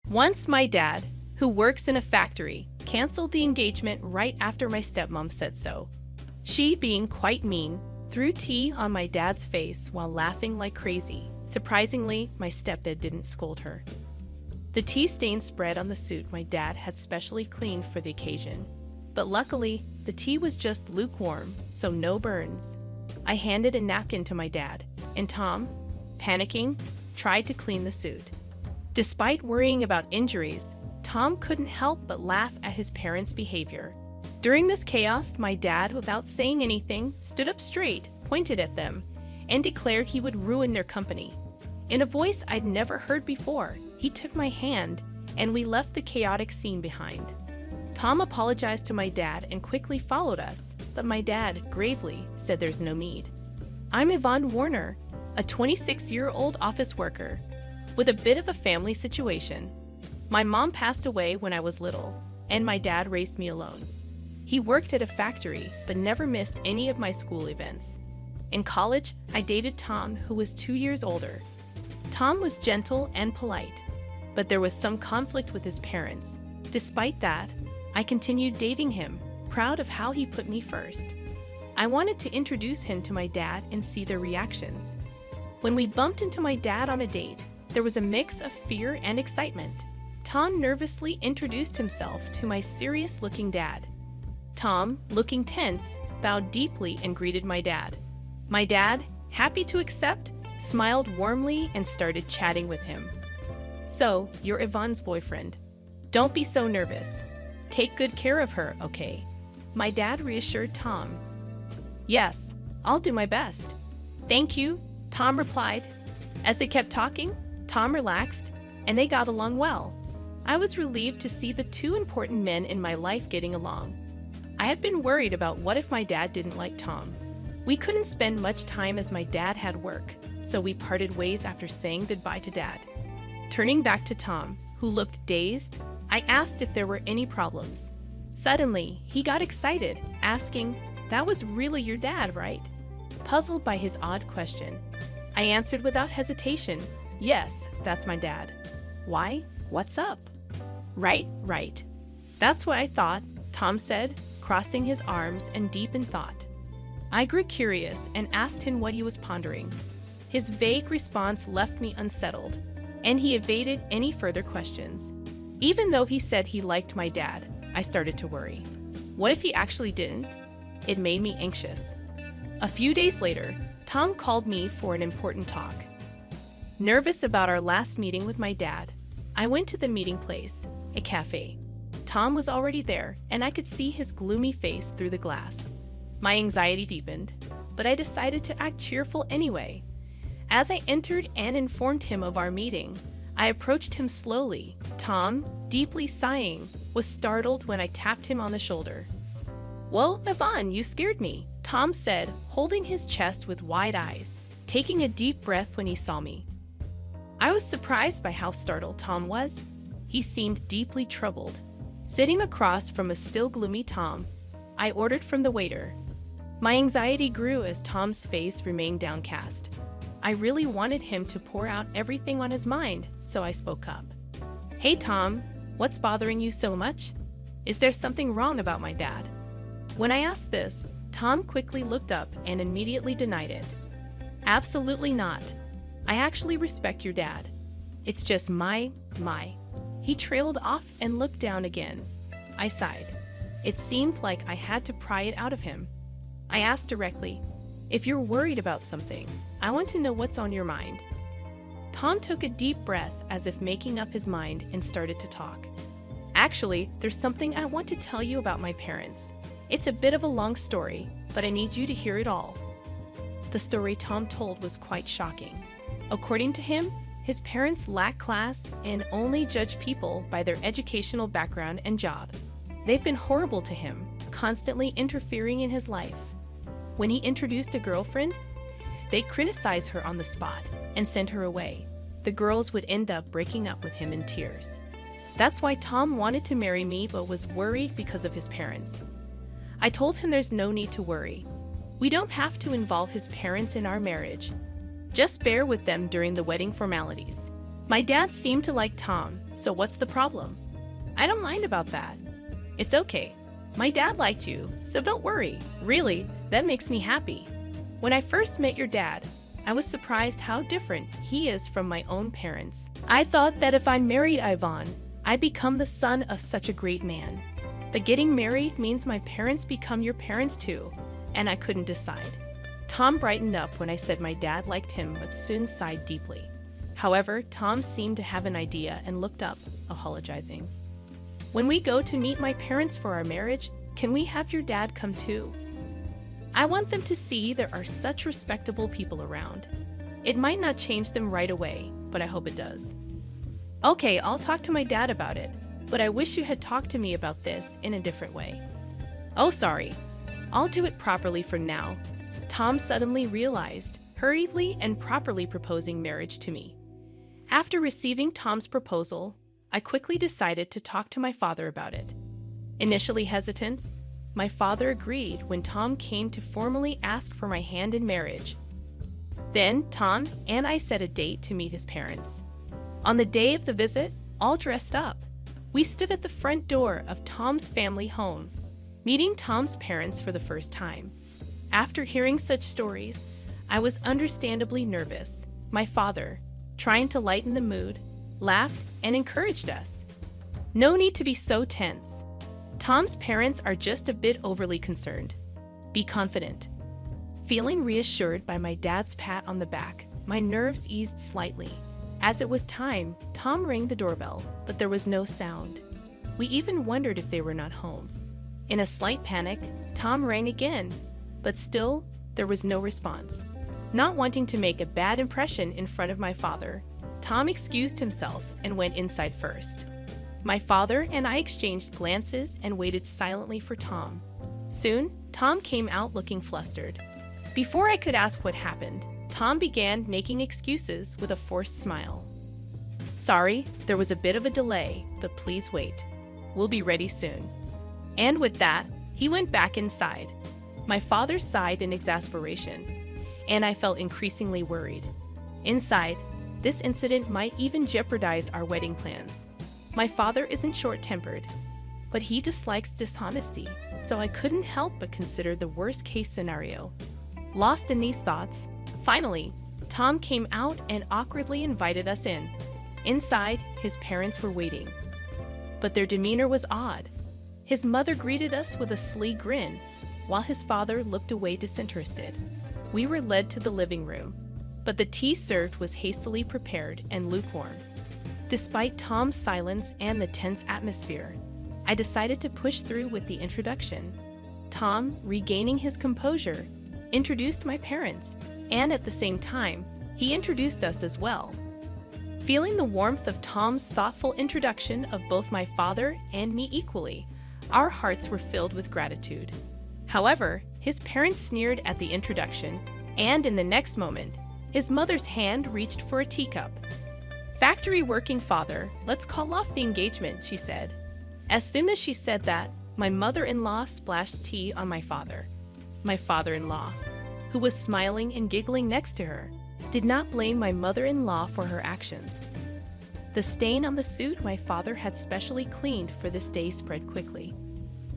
Once my dad, who works in a factory, canceled the engagement right after my stepmom said so. She, being quite mean, threw tea on my dad's face while laughing like crazy. Surprisingly, my stepdad didn't scold her. The tea stain spread on the suit my dad had specially cleaned for the occasion. But luckily, the tea was just lukewarm, so no burns. I handed a napkin to my dad, and Tom, panicking, tried to clean the suit. Despite worrying about injuries, Tom couldn't help but laugh at his parents' behavior. During this chaos, my dad, without saying anything, stood up straight, pointed at them, and declared he would ruin their company. In a voice I'd never heard before, he took my hand, and we left the chaotic scene behind. Tom apologized to my dad and quickly followed us, but my dad gravely said there's no need. I'm Yvonne Warner, a 26-year-old office worker, with a bit of a family situation. My mom passed away when I was little, and my dad raised me alone. He worked at a factory, but never missed any of my school events. In college, I dated Tom, who was 2 years older. Tom was gentle and polite, but there was some conflict with his parents. Despite that, I continued dating him, proud of how he put me first. I wanted to introduce him to my dad and see their reactions. When we bumped into my dad on a date, there was a mix of fear and excitement. Tom nervously introduced himself to my serious-looking dad. Tom, looking tense, bowed deeply and greeted my dad. My dad, happy to accept, smiled warmly and started chatting with him. So, you're Yvonne's boyfriend. Don't be so nervous. Take good care of her, okay? My dad reassured Tom. Yes, I'll do my best. Thank you, Tom replied. As they kept talking, Tom relaxed, and they got along well. I was relieved to see the two important men in my life getting along. I had been worried about what if my dad didn't like Tom. We couldn't spend much time as my dad had work, so we parted ways after saying goodbye to Dad. Turning back to Tom, who looked dazed, I asked if there were any problems. Suddenly, he got excited, asking, "That was really your dad, right?" Puzzled by his odd question, I answered without hesitation, "Yes, that's my dad." "Why? What's up?" Right. That's what I thought," Tom said, crossing his arms and deep in thought. I grew curious and asked him what he was pondering. His vague response left me unsettled, and he evaded any further questions. Even though he said he liked my dad, I started to worry. What if he actually didn't? It made me anxious. A few days later, Tom called me for an important talk. Nervous about our last meeting with my dad, I went to the meeting place, a cafe. Tom was already there, and I could see his gloomy face through the glass. My anxiety deepened, but I decided to act cheerful anyway. As I entered and informed him of our meeting, I approached him slowly. Tom, deeply sighing, was startled when I tapped him on the shoulder. "Whoa, Yvonne, you scared me," Tom said, holding his chest with wide eyes, taking a deep breath when he saw me. I was surprised by how startled Tom was. He seemed deeply troubled. Sitting across from a still gloomy Tom, I ordered from the waiter. My anxiety grew as Tom's face remained downcast. I really wanted him to pour out everything on his mind, so I spoke up. "Hey Tom, what's bothering you so much? Is there something wrong about my dad?" When I asked this, Tom quickly looked up and immediately denied it. "Absolutely not. I actually respect your dad. It's just my. He trailed off and looked down again. I sighed. It seemed like I had to pry it out of him. I asked directly, "If you're worried about something, I want to know what's on your mind." Tom took a deep breath as if making up his mind and started to talk. "Actually, there's something I want to tell you about my parents. It's a bit of a long story, but I need you to hear it all." The story Tom told was quite shocking. According to him, his parents lack class and only judge people by their educational background and job. They've been horrible to him, constantly interfering in his life. When he introduced a girlfriend, they criticize her on the spot and send her away. The girls would end up breaking up with him in tears. That's why Tom wanted to marry me but was worried because of his parents. I told him there's no need to worry. We don't have to involve his parents in our marriage. Just bear with them during the wedding formalities. My dad seemed to like Tom, so what's the problem? I don't mind about that. It's okay. My dad liked you, so don't worry. Really, that makes me happy. When I first met your dad, I was surprised how different he is from my own parents. I thought that if I married Ivan, I'd become the son of such a great man. But getting married means my parents become your parents too, and I couldn't decide. Tom brightened up when I said my dad liked him but soon sighed deeply. However, Tom seemed to have an idea and looked up, apologizing. When we go to meet my parents for our marriage, can we have your dad come too? I want them to see there are such respectable people around. It might not change them right away, but I hope it does. Okay, I'll talk to my dad about it, but I wish you had talked to me about this in a different way. Oh, sorry. I'll do it properly from now. Tom suddenly realized, hurriedly and properly proposing marriage to me. After receiving Tom's proposal, I quickly decided to talk to my father about it. Initially hesitant, my father agreed when Tom came to formally ask for my hand in marriage. Then Tom and I set a date to meet his parents. On the day of the visit, all dressed up, we stood at the front door of Tom's family home, meeting Tom's parents for the first time. After hearing such stories, I was understandably nervous. My father, trying to lighten the mood, laughed and encouraged us. No need to be so tense. Tom's parents are just a bit overly concerned. Be confident. Feeling reassured by my dad's pat on the back, my nerves eased slightly. As it was time, Tom rang the doorbell, but there was no sound. We even wondered if they were not home. In a slight panic, Tom rang again, but still, there was no response. Not wanting to make a bad impression in front of my father, Tom excused himself and went inside first. My father and I exchanged glances and waited silently for Tom. Soon, Tom came out looking flustered. Before I could ask what happened, Tom began making excuses with a forced smile. Sorry, there was a bit of a delay, but please wait. We'll be ready soon. And with that, he went back inside. My father sighed in exasperation, and I felt increasingly worried. Inside, this incident might even jeopardize our wedding plans. My father isn't short-tempered, but he dislikes dishonesty, so I couldn't help but consider the worst-case scenario. Lost in these thoughts, finally, Tom came out and awkwardly invited us in. Inside, his parents were waiting. But their demeanor was odd. His mother greeted us with a sly grin, while his father looked away disinterested. We were led to the living room, but the tea served was hastily prepared and lukewarm. Despite Tom's silence and the tense atmosphere, I decided to push through with the introduction. Tom, regaining his composure, introduced my parents, and at the same time, he introduced us as well. Feeling the warmth of Tom's thoughtful introduction of both my father and me equally, our hearts were filled with gratitude. However, his parents sneered at the introduction, and in the next moment, his mother's hand reached for a teacup. Factory working father, let's call off the engagement, she said. As soon as she said that, my mother-in-law splashed tea on my father. My father-in-law, who was smiling and giggling next to her, did not blame my mother-in-law for her actions. The stain on the suit my father had specially cleaned for this day spread quickly.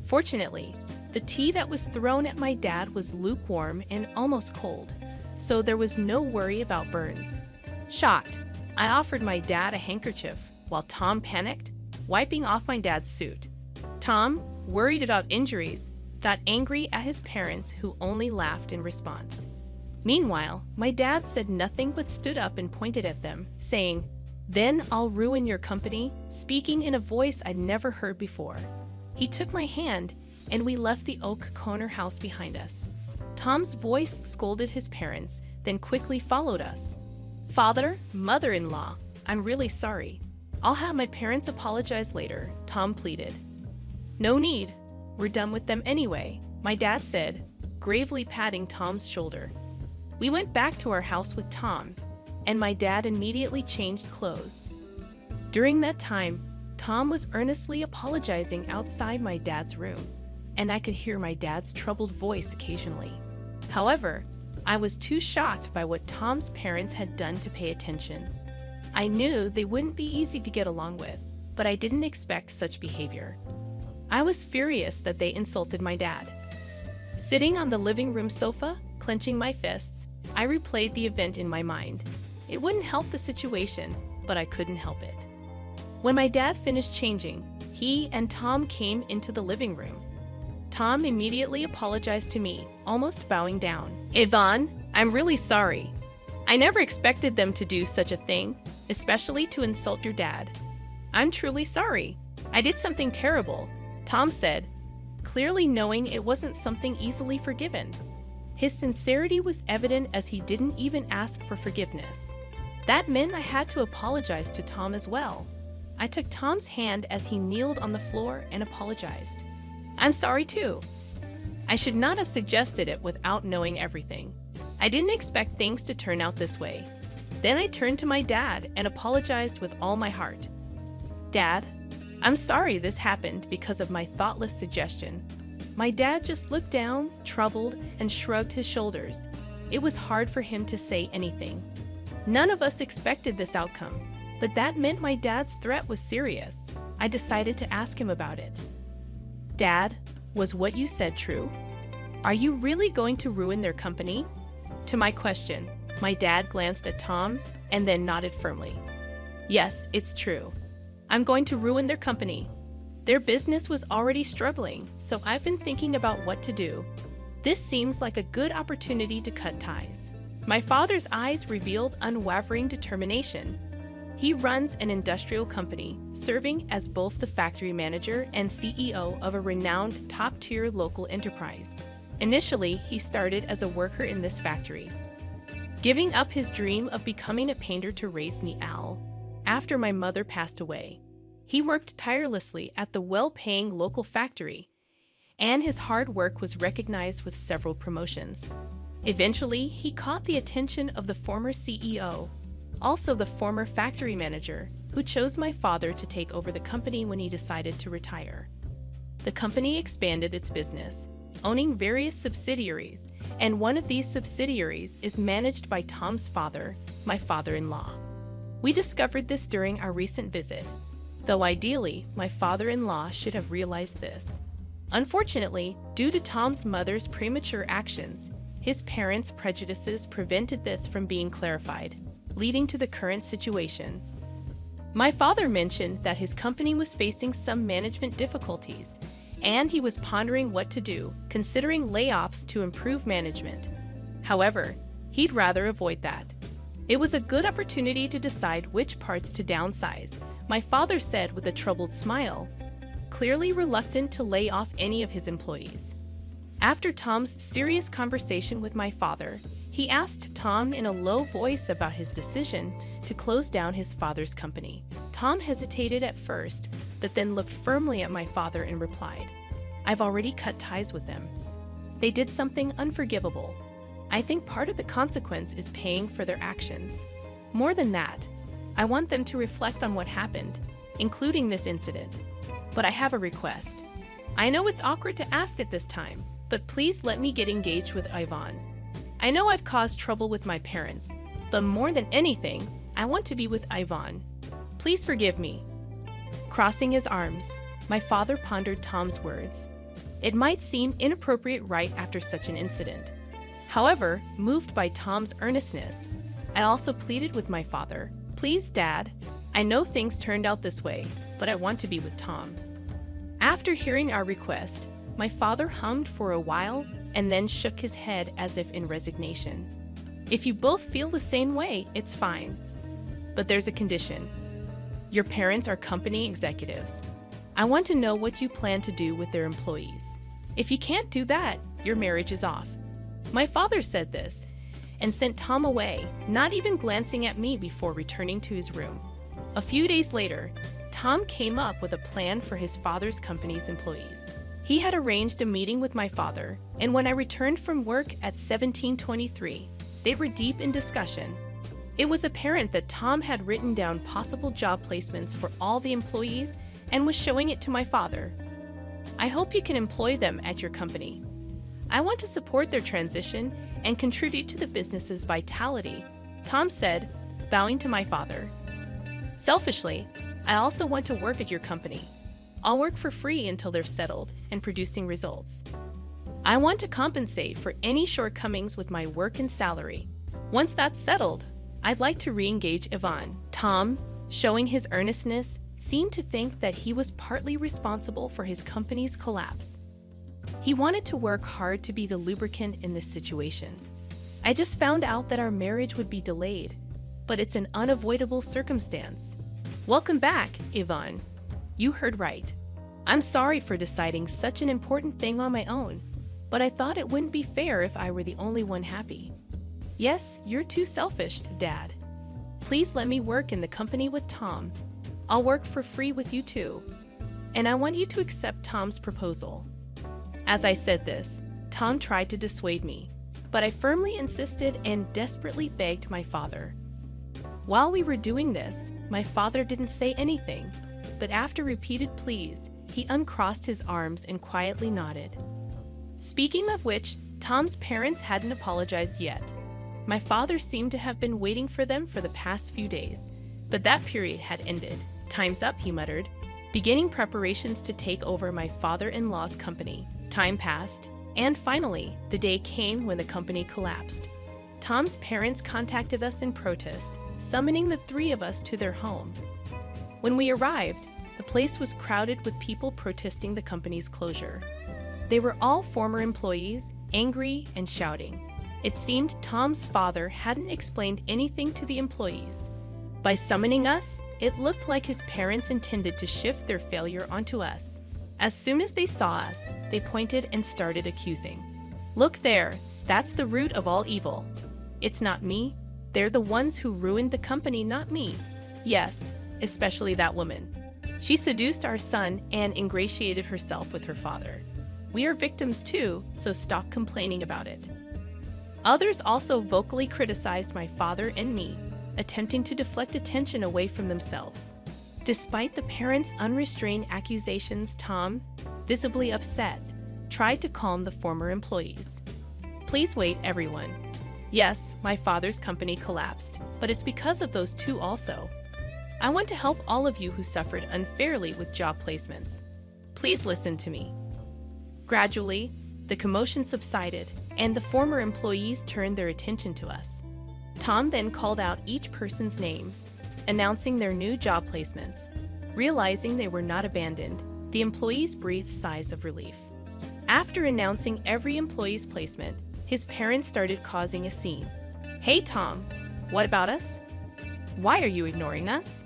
Fortunately, the tea that was thrown at my dad was lukewarm and almost cold, so there was no worry about burns. Shocked, I offered my dad a handkerchief, while Tom panicked, wiping off my dad's suit. Tom, worried about injuries, got angry at his parents who only laughed in response. Meanwhile, my dad said nothing but stood up and pointed at them, saying, "Then I'll ruin your company," speaking in a voice I'd never heard before. He took my hand, and we left the oak corner house behind us. Tom's voice scolded his parents, then quickly followed us. "Father, mother-in-law, I'm really sorry. I'll have my parents apologize later," Tom pleaded. "No need. We're done with them anyway," my dad said, gravely patting Tom's shoulder. We went back to our house with Tom, and my dad immediately changed clothes. During that time, Tom was earnestly apologizing outside my dad's room, and I could hear my dad's troubled voice occasionally. However, I was too shocked by what Tom's parents had done to pay attention. I knew they wouldn't be easy to get along with, but I didn't expect such behavior. I was furious that they insulted my dad. Sitting on the living room sofa, clenching my fists, I replayed the event in my mind. It wouldn't help the situation, but I couldn't help it. When my dad finished changing, he and Tom came into the living room. Tom immediately apologized to me, almost bowing down. "Yvonne, I'm really sorry. I never expected them to do such a thing, especially to insult your dad. I'm truly sorry. I did something terrible," Tom said, clearly knowing it wasn't something easily forgiven. His sincerity was evident as he didn't even ask for forgiveness. That meant I had to apologize to Tom as well. I took Tom's hand as he kneeled on the floor and apologized. "I'm sorry too. I should not have suggested it without knowing everything. I didn't expect things to turn out this way." Then I turned to my dad and apologized with all my heart. "Dad, I'm sorry this happened because of my thoughtless suggestion." My dad just looked down, troubled, and shrugged his shoulders. It was hard for him to say anything. None of us expected this outcome, but that meant my dad's threat was serious. I decided to ask him about it. "Dad, was what you said true? Are you really going to ruin their company?" To my question, my dad glanced at Tom and then nodded firmly. "Yes, it's true. I'm going to ruin their company. Their business was already struggling, so I've been thinking about what to do. This seems like a good opportunity to cut ties." My father's eyes revealed unwavering determination. He runs an industrial company, serving as both the factory manager and CEO of a renowned top-tier local enterprise. Initially, he started as a worker in this factory, giving up his dream of becoming a painter to raise me after my mother passed away. He worked tirelessly at the well-paying local factory, and his hard work was recognized with several promotions. Eventually, he caught the attention of the former CEO, also the former factory manager, who chose my father to take over the company when he decided to retire. The company expanded its business, owning various subsidiaries, and one of these subsidiaries is managed by Tom's father, my father-in-law. We discovered this during our recent visit, though ideally, my father-in-law should have realized this. Unfortunately, due to Tom's mother's premature actions, his parents' prejudices prevented this from being clarified, leading to the current situation. My father mentioned that his company was facing some management difficulties, and he was pondering what to do, considering layoffs to improve management. However, he'd rather avoid that. It was a good opportunity to decide which parts to downsize, my father said with a troubled smile, clearly reluctant to lay off any of his employees. After Tom's serious conversation with my father, he asked Tom in a low voice about his decision to close down his father's company. Tom hesitated at first, but then looked firmly at my father and replied, "I've already cut ties with them. They did something unforgivable. I think part of the consequence is paying for their actions. More than that, I want them to reflect on what happened, including this incident. But I have a request. I know it's awkward to ask at this time, but please let me get engaged with Yvonne. I know I've caused trouble with my parents, but more than anything, I want to be with Yvonne. Please forgive me." Crossing his arms, my father pondered Tom's words. It might seem inappropriate right after such an incident. However, moved by Tom's earnestness, I also pleaded with my father, "Please, Dad, I know things turned out this way, but I want to be with Tom." After hearing our request, my father hummed for a while and then shook his head as if in resignation. "If you both feel the same way, it's fine. But there's a condition. Your parents are company executives. I want to know what you plan to do with their employees. If you can't do that, your marriage is off." My father said this and sent Tom away, not even glancing at me before returning to his room. A few days later, Tom came up with a plan for his father's company's employees. He had arranged a meeting with my father, and when I returned from work at 17:23, they were deep in discussion. It was apparent that Tom had written down possible job placements for all the employees and was showing it to my father. "I hope you can employ them at your company. I want to support their transition and contribute to the business's vitality," Tom said, bowing to my father. Selfishly, I also want to work at your company. I'll work for free until they're settled and producing results. I want to compensate for any shortcomings with my work and salary. Once that's settled, I'd like to re-engage Yvonne. Tom, showing his earnestness, seemed to think that he was partly responsible for his company's collapse. He wanted to work hard to be the lubricant in this situation. I just found out that our marriage would be delayed, but it's an unavoidable circumstance. Welcome back, Yvonne. You heard right. I'm sorry for deciding such an important thing on my own, but I thought it wouldn't be fair if I were the only one happy. Yes, you're too selfish, Dad. Please let me work in the company with Tom. I'll work for free with you too. And I want you to accept Tom's proposal. As I said this, Tom tried to dissuade me, but I firmly insisted and desperately begged my father. While we were doing this, my father didn't say anything, but after repeated pleas, he uncrossed his arms and quietly nodded. Speaking of which, Tom's parents hadn't apologized yet. My father seemed to have been waiting for them for the past few days, but that period had ended. Time's up, he muttered, beginning preparations to take over my father-in-law's company. Time passed, and finally, the day came when the company collapsed. Tom's parents contacted us in protest, summoning the three of us to their home. When we arrived, the place was crowded with people protesting the company's closure. They were all former employees, angry and shouting. It seemed Tom's father hadn't explained anything to the employees. By summoning us, it looked like his parents intended to shift their failure onto us. As soon as they saw us, they pointed and started accusing. Look there, that's the root of all evil. It's not me. They're the ones who ruined the company, not me. Yes, especially that woman. She seduced our son and ingratiated herself with her father. We are victims too, so stop complaining about it. Others also vocally criticized my father and me, attempting to deflect attention away from themselves. Despite the parents' unrestrained accusations, Tom, visibly upset, tried to calm the former employees. Please wait, everyone. Yes, my father's company collapsed, but it's because of those two also. I want to help all of you who suffered unfairly with job placements. Please listen to me. Gradually, the commotion subsided, and the former employees turned their attention to us. Tom then called out each person's name, announcing their new job placements. Realizing they were not abandoned, the employees breathed sighs of relief. After announcing every employee's placement, his parents started causing a scene. Hey Tom, what about us? Why are you ignoring us?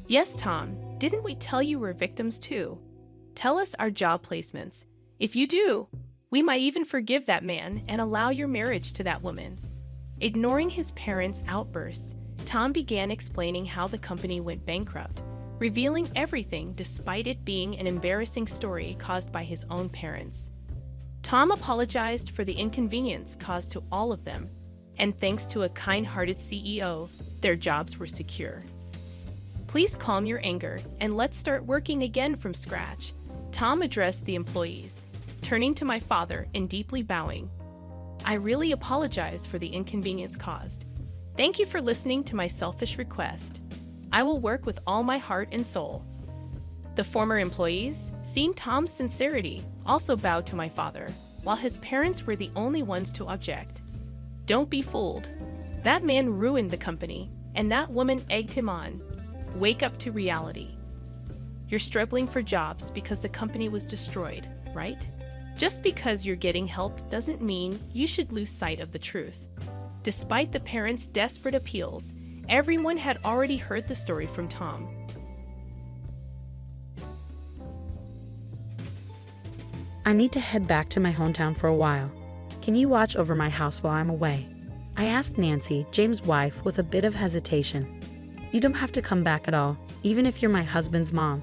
Yes, Tom, didn't we tell you we're victims too? Tell us our job placements. If you do, we might even forgive that man and allow your marriage to that woman. Ignoring his parents' outbursts, Tom began explaining how the company went bankrupt, revealing everything despite it being an embarrassing story caused by his own parents. Tom apologized for the inconvenience caused to all of them, and thanks to a kind-hearted CEO, their jobs were secure. Please calm your anger and let's start working again from scratch, Tom addressed the employees, turning to my father and deeply bowing. I really apologize for the inconvenience caused. Thank you for listening to my selfish request. I will work with all my heart and soul. The former employees, seeing Tom's sincerity, also bowed to my father, while his parents were the only ones to object. Don't be fooled. That man ruined the company, and that woman egged him on. Wake up to reality. You're struggling for jobs because the company was destroyed, right? Just because you're getting help doesn't mean you should lose sight of the truth. Despite the parents' desperate appeals, everyone had already heard the story from Tom. I need to head back to my hometown for a while. Can you watch over my house while I'm away? I asked Nancy, James' wife, with a bit of hesitation. You don't have to come back at all, even if you're my husband's mom.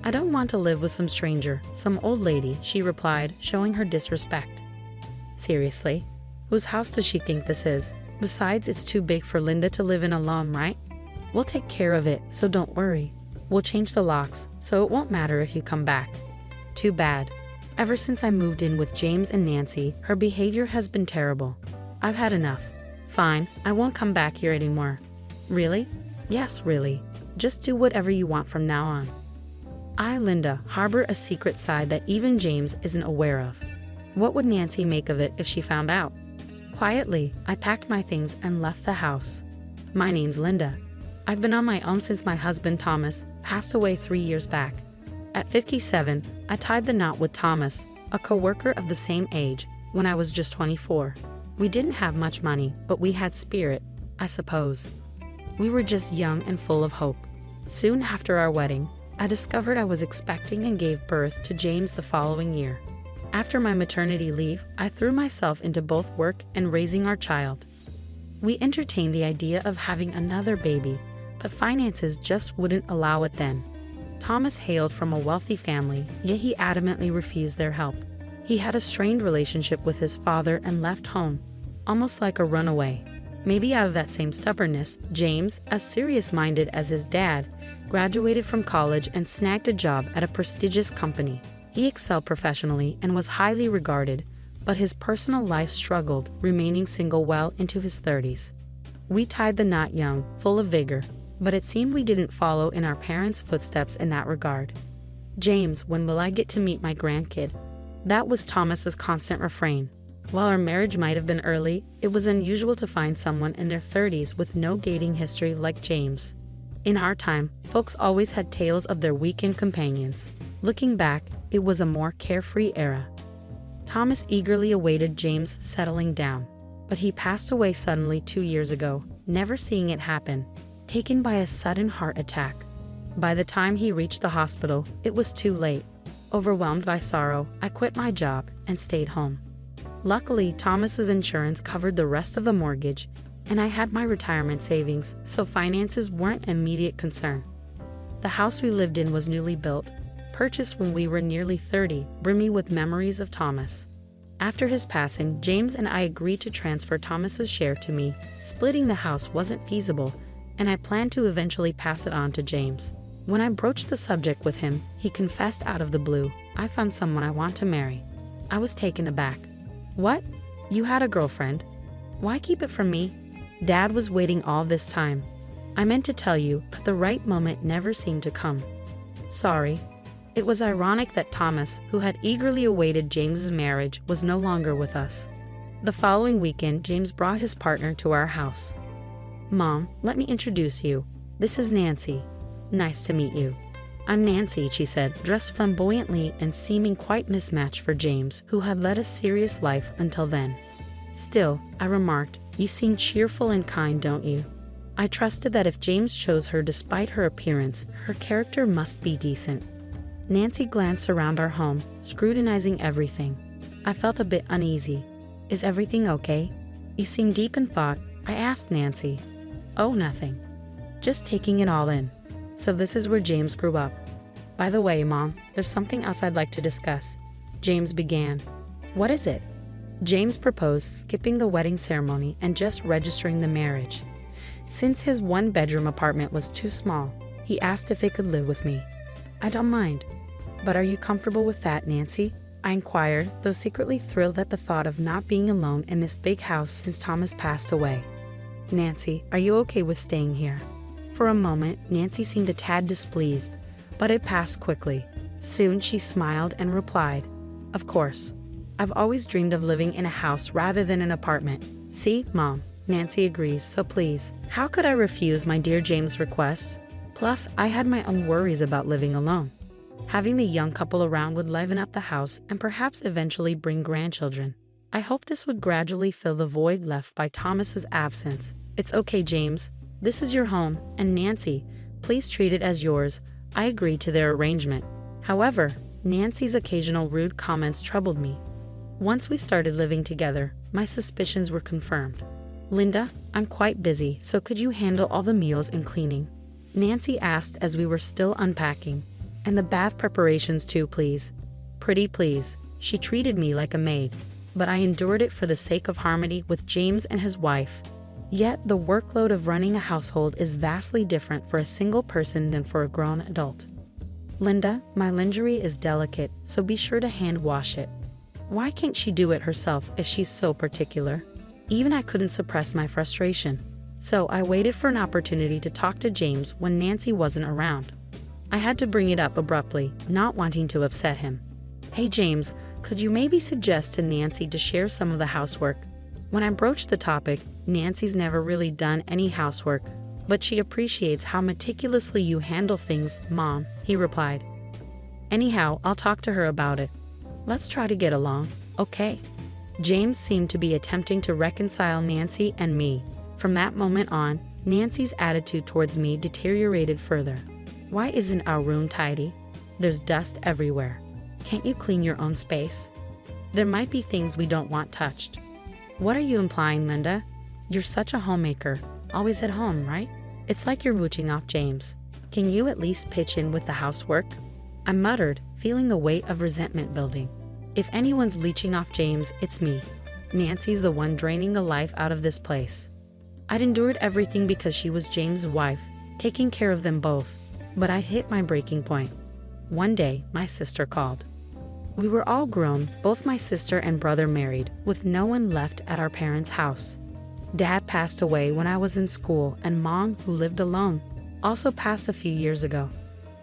I don't want to live with some stranger, some old lady, she replied, showing her disrespect. Seriously? Whose house does she think this is? Besides, it's too big for Linda to live in alone, right? We'll take care of it, so don't worry. We'll change the locks, so it won't matter if you come back. Too bad. Ever since I moved in with James and Nancy, her behavior has been terrible. I've had enough. Fine, I won't come back here anymore. Really? Yes, really. Just do whatever you want from now on. I, Linda, harbor a secret side that even James isn't aware of. What would Nancy make of it if she found out? Quietly, I packed my things and left the house. My name's Linda. I've been on my own since my husband Thomas passed away 3 years back. At 57, I tied the knot with Thomas, a co-worker of the same age, when I was just 24. We didn't have much money, but we had spirit, I suppose. We were just young and full of hope. Soon after our wedding, I discovered I was expecting and gave birth to James the following year. After my maternity leave, I threw myself into both work and raising our child. We entertained the idea of having another baby, but finances just wouldn't allow it then. Thomas hailed from a wealthy family, yet he adamantly refused their help. He had a strained relationship with his father and left home, almost like a runaway. Maybe out of that same stubbornness, James, as serious-minded as his dad, graduated from college and snagged a job at a prestigious company. He excelled professionally and was highly regarded, but his personal life struggled, remaining single well into his 30s. We tied the knot young, full of vigor, but it seemed we didn't follow in our parents' footsteps in that regard. James, when will I get to meet my grandkid? That was Thomas's constant refrain. While our marriage might have been early, it was unusual to find someone in their 30s with no dating history like James. In our time, folks always had tales of their weekend companions. Looking back, it was a more carefree era. Thomas eagerly awaited James settling down, but he passed away suddenly 2 years ago, never seeing it happen, taken by a sudden heart attack. By the time he reached the hospital, it was too late. Overwhelmed by sorrow, I quit my job and stayed home. Luckily, Thomas's insurance covered the rest of the mortgage, and I had my retirement savings, so finances weren't an immediate concern. The house we lived in was newly built, purchased when we were nearly 30, brimming with memories of Thomas. After his passing, James and I agreed to transfer Thomas's share to me. Splitting the house wasn't feasible, and I planned to eventually pass it on to James. When I broached the subject with him, he confessed out of the blue, "I found someone I want to marry." I was taken aback. "What? You had a girlfriend? Why keep it from me?" Dad was waiting all this time. "I meant to tell you, but the right moment never seemed to come." "Sorry." It was ironic that Thomas, who had eagerly awaited James's marriage, was no longer with us. The following weekend, James brought his partner to our house. "Mom, let me introduce you. This is Nancy. Nice to meet you." "I'm Nancy," she said, dressed flamboyantly and seeming quite mismatched for James, who had led a serious life until then. "Still," I remarked, "you seem cheerful and kind, don't you?" I trusted that if James chose her despite her appearance, her character must be decent. Nancy glanced around our home, scrutinizing everything. I felt a bit uneasy. "Is everything okay? You seem deep in thought," I asked Nancy. "Oh, nothing. Just taking it all in. So this is where James grew up. By the way, Mom, there's something else I'd like to discuss," James began. "What is it?" James proposed skipping the wedding ceremony and just registering the marriage. Since his one-bedroom apartment was too small, he asked if they could live with me. "I don't mind. But are you comfortable with that, Nancy?" I inquired, though secretly thrilled at the thought of not being alone in this big house since Thomas passed away. "Nancy, are you okay with staying here?" For a moment, Nancy seemed a tad displeased, but it passed quickly. Soon she smiled and replied, "Of course. I've always dreamed of living in a house rather than an apartment." "See, Mom, Nancy agrees, so please, how could I refuse my dear James' request? Plus, I had my own worries about living alone. Having the young couple around would liven up the house and perhaps eventually bring grandchildren. I hoped this would gradually fill the void left by Thomas's absence. "It's okay, James. This is your home, and Nancy, please treat it as yours." I agreed to their arrangement. However, Nancy's occasional rude comments troubled me. Once we started living together, my suspicions were confirmed. "Linda, I'm quite busy, so could you handle all the meals and cleaning?" Nancy asked as we were still unpacking. "And the bath preparations too, please." "Pretty please." She treated me like a maid, but I endured it for the sake of harmony with James and his wife. Yet the workload of running a household is vastly different for a single person than for a grown adult. "Linda, my lingerie is delicate, so be sure to hand wash it." Why can't she do it herself if she's so particular? Even I couldn't suppress my frustration. So I waited for an opportunity to talk to James when Nancy wasn't around. I had to bring it up abruptly, not wanting to upset him. "Hey James, could you maybe suggest to Nancy to share some of the housework?" When I broached the topic, "Nancy's never really done any housework, but she appreciates how meticulously you handle things, Mom," he replied. "Anyhow, I'll talk to her about it. Let's try to get along, okay?" James seemed to be attempting to reconcile Nancy and me. From that moment on, Nancy's attitude towards me deteriorated further. "Why isn't our room tidy? There's dust everywhere. Can't you clean your own space? There might be things we don't want touched." "What are you implying, Linda? You're such a homemaker, always at home, right? It's like you're mooching off James. Can you at least pitch in with the housework?" I muttered, feeling the weight of resentment building. If anyone's leeching off James, it's me. Nancy's the one draining the life out of this place. I'd endured everything because she was James' wife, taking care of them both, but I hit my breaking point. One day, my sister called. We were all grown, both my sister and brother married, with no one left at our parents' house. Dad passed away when I was in school, and Mom, who lived alone, also passed a few years ago.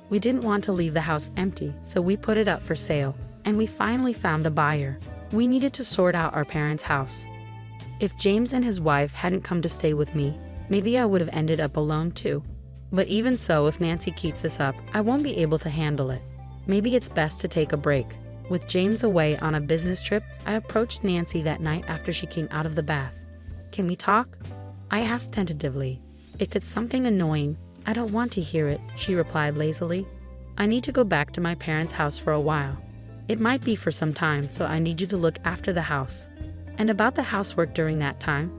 We didn't want to leave the house empty, so we put it up for sale, and we finally found a buyer. We needed to sort out our parents' house. If James and his wife hadn't come to stay with me, maybe I would have ended up alone too. But even so, if Nancy keeps this up, I won't be able to handle it. Maybe it's best to take a break. With James away on a business trip, I approached Nancy that night after she came out of the bath. "Can we talk?" I asked tentatively. "If it's something annoying, I don't want to hear it," she replied lazily. "I need to go back to my parents' house for a while. It might be for some time, so I need you to look after the house. And about the housework during that time,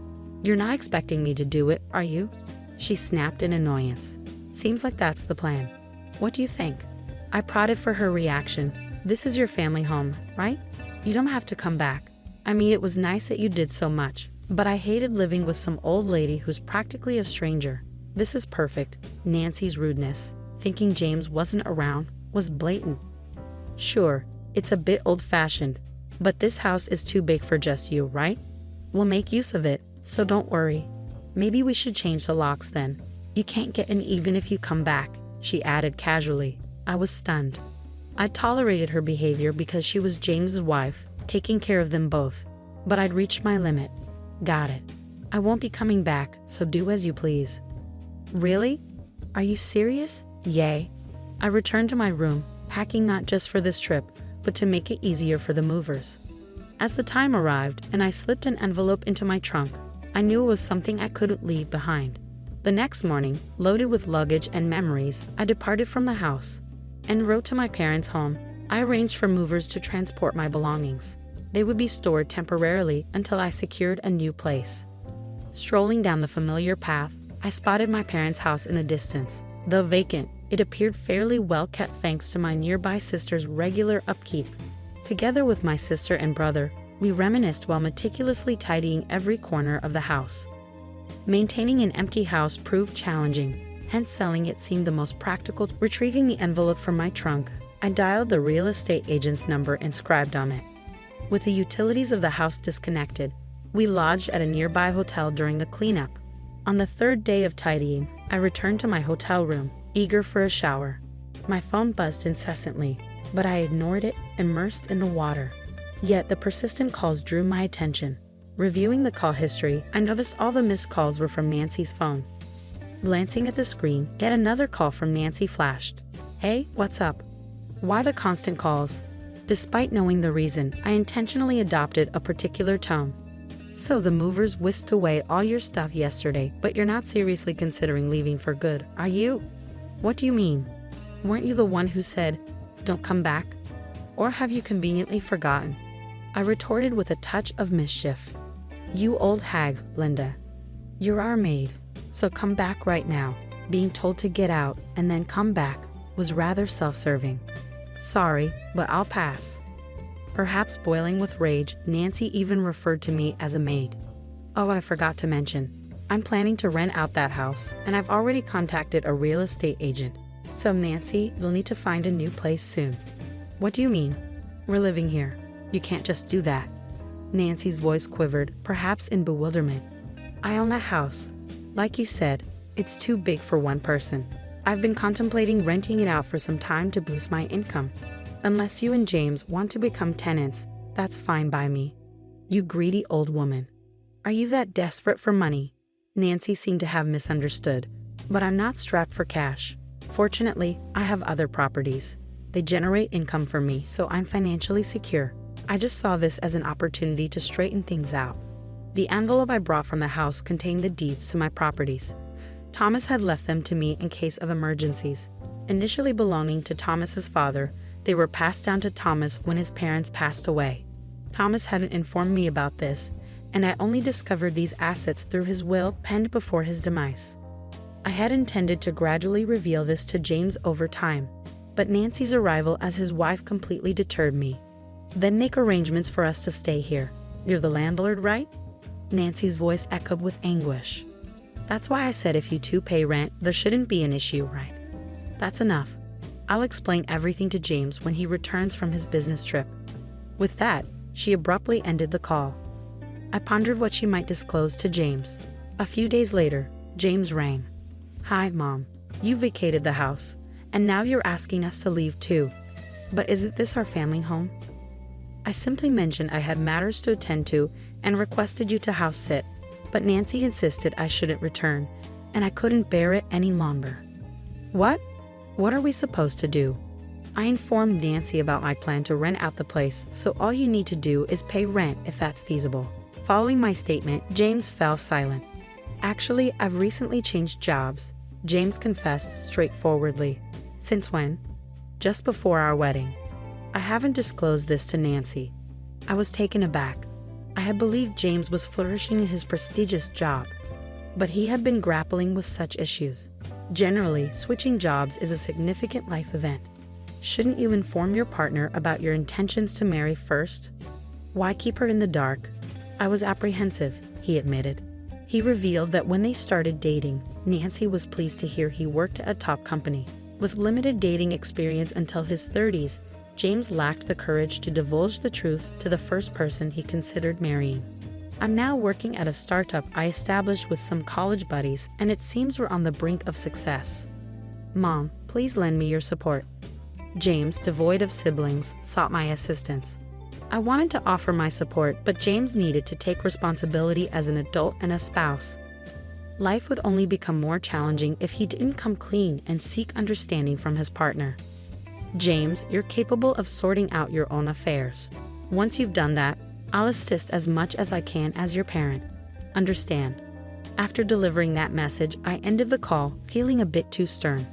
you're not expecting me to do it, are you?" She snapped in annoyance. "Seems like that's the plan. What do you think?" I prodded for her reaction. "This is your family home, right? You don't have to come back. I mean, it was nice that you did so much, but I hated living with some old lady who's practically a stranger. This is perfect." Nancy's rudeness, thinking James wasn't around, was blatant. "Sure, it's a bit old-fashioned, but this house is too big for just you, right? We'll make use of it, so don't worry. Maybe we should change the locks then. You can't get in even if you come back," she added casually. I was stunned. I tolerated her behavior because she was James's wife, taking care of them both. But I'd reached my limit. "Got it. I won't be coming back, so do as you please." "Really? Are you serious?" "Yay." I returned to my room, packing not just for this trip, but to make it easier for the movers. As the time arrived and I slipped an envelope into my trunk, I knew it was something I couldn't leave behind. The next morning, loaded with luggage and memories, I departed from the house. En route to my parents' home, I arranged for movers to transport my belongings. They would be stored temporarily until I secured a new place. Strolling down the familiar path, I spotted my parents' house in the distance. Though vacant, it appeared fairly well kept thanks to my nearby sister's regular upkeep. Together with my sister and brother, we reminisced while meticulously tidying every corner of the house. Maintaining an empty house proved challenging, hence selling it seemed the most practical. Retrieving the envelope from my trunk, I dialed the real estate agent's number inscribed on it. With the utilities of the house disconnected, we lodged at a nearby hotel during the cleanup. On the third day of tidying, I returned to my hotel room, eager for a shower. My phone buzzed incessantly, but I ignored it, immersed in the water. Yet the persistent calls drew my attention. Reviewing the call history, I noticed all the missed calls were from Nancy's phone. Glancing at the screen, yet another call from Nancy flashed. "Hey, what's up? Why the constant calls?" Despite knowing the reason, I intentionally adopted a particular tone. "So the movers whisked away all your stuff yesterday, but you're not seriously considering leaving for good, are you?" "What do you mean? Weren't you the one who said, 'Don't come back?' Or have you conveniently forgotten?" I retorted with a touch of mischief. "You old hag, Linda. You're our maid, so come back right now." Being told to get out and then come back was rather self-serving. "Sorry, but I'll pass." Perhaps boiling with rage, Nancy even referred to me as a maid. "Oh, I forgot to mention, I'm planning to rent out that house, and I've already contacted a real estate agent. So Nancy, you'll need to find a new place soon." "What do you mean? We're living here. You can't just do that." Nancy's voice quivered, perhaps in bewilderment. "I own that house. Like you said, it's too big for one person. I've been contemplating renting it out for some time to boost my income. Unless you and James want to become tenants, that's fine by me. You greedy old woman. Are you that desperate for money? Nancy seemed to have misunderstood, but I'm not strapped for cash. Fortunately, I have other properties. They generate income for me, so I'm financially secure. I just saw this as an opportunity to straighten things out. The envelope I brought from the house contained the deeds to my properties. Thomas had left them to me in case of emergencies. Initially belonging to Thomas's father, they were passed down to Thomas when his parents passed away. Thomas hadn't informed me about this, and I only discovered these assets through his will penned before his demise. I had intended to gradually reveal this to James over time, but Nancy's arrival as his wife completely deterred me. Then make arrangements for us to stay here. You're the landlord, right? Nancy's voice echoed with anguish. That's why I said if you two pay rent, there shouldn't be an issue, right? That's enough. I'll explain everything to James when he returns from his business trip. With that, she abruptly ended the call. I pondered what she might disclose to James. A few days later, James rang. Hi, Mom. You vacated the house, and now you're asking us to leave too. But isn't this our family home? I simply mentioned I had matters to attend to and requested you to house sit, but Nancy insisted I shouldn't return, and I couldn't bear it any longer. What? What are we supposed to do? I informed Nancy about my plan to rent out the place, so all you need to do is pay rent if that's feasible. Following my statement, James fell silent. Actually, I've recently changed jobs, James confessed straightforwardly. Since when? Just before our wedding. I haven't disclosed this to Nancy. I was taken aback. I had believed James was flourishing in his prestigious job, but he had been grappling with such issues. Generally, switching jobs is a significant life event. Shouldn't you inform your partner about your intentions to marry first? Why keep her in the dark? I was apprehensive, he admitted. He revealed that when they started dating, Nancy was pleased to hear he worked at a top company. With limited dating experience until his 30s, James lacked the courage to divulge the truth to the first person he considered marrying. I'm now working at a startup I established with some college buddies, and it seems we're on the brink of success. Mom, please lend me your support. James, devoid of siblings, sought my assistance. I wanted to offer my support, but James needed to take responsibility as an adult and a spouse. Life would only become more challenging if he didn't come clean and seek understanding from his partner. James, you're capable of sorting out your own affairs. Once you've done that, I'll assist as much as I can as your parent. Understand? After delivering that message, I ended the call, feeling a bit too stern.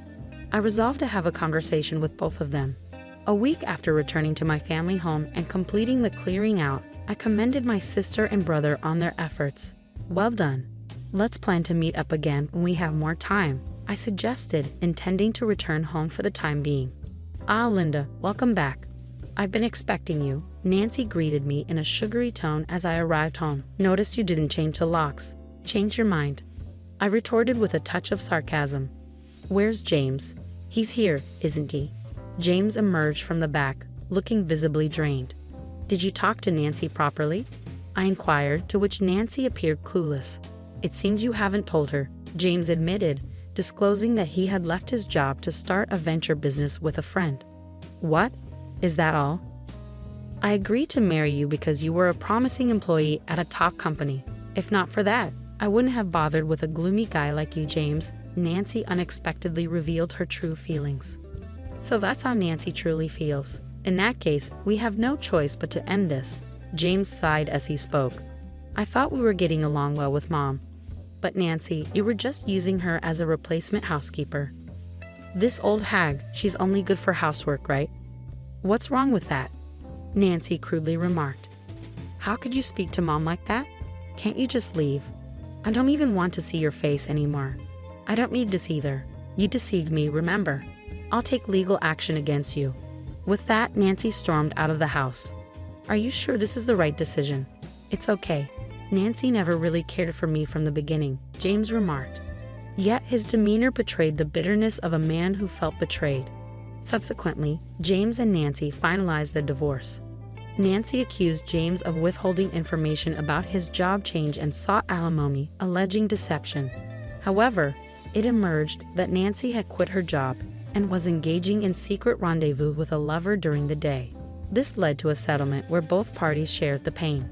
I resolved to have a conversation with both of them. A week after returning to my family home and completing the clearing out, I commended my sister and brother on their efforts. Well done. Let's plan to meet up again when we have more time, I suggested, intending to return home for the time being. Ah, Linda, welcome back. I've been expecting you, Nancy greeted me in a sugary tone as I arrived home. Notice you didn't change the locks. Change your mind. I retorted with a touch of sarcasm. Where's James? He's here, isn't he? James emerged from the back, looking visibly drained. Did you talk to Nancy properly? I inquired, to which Nancy appeared clueless. It seems you haven't told her, James admitted, disclosing that he had left his job to start a venture business with a friend. What? Is that all? I agreed to marry you because you were a promising employee at a top company. If not for that, I wouldn't have bothered with a gloomy guy like you, James. Nancy unexpectedly revealed her true feelings. So that's how Nancy truly feels. In that case, we have no choice but to end this. James sighed as he spoke. I thought we were getting along well with Mom. But Nancy, you were just using her as a replacement housekeeper. This old hag, she's only good for housework, right? What's wrong with that? Nancy crudely remarked. How could you speak to Mom like that? Can't you just leave? I don't even want to see your face anymore. I don't need this either. You deceived me, remember? I'll take legal action against you. With that, Nancy stormed out of the house. Are you sure this is the right decision? It's okay. Nancy never really cared for me from the beginning, James remarked. Yet his demeanor betrayed the bitterness of a man who felt betrayed. Subsequently, James and Nancy finalized their divorce. Nancy accused James of withholding information about his job change and sought alimony, alleging deception. However, it emerged that Nancy had quit her job and was engaging in secret rendezvous with a lover during the day. This led to a settlement where both parties shared the pain.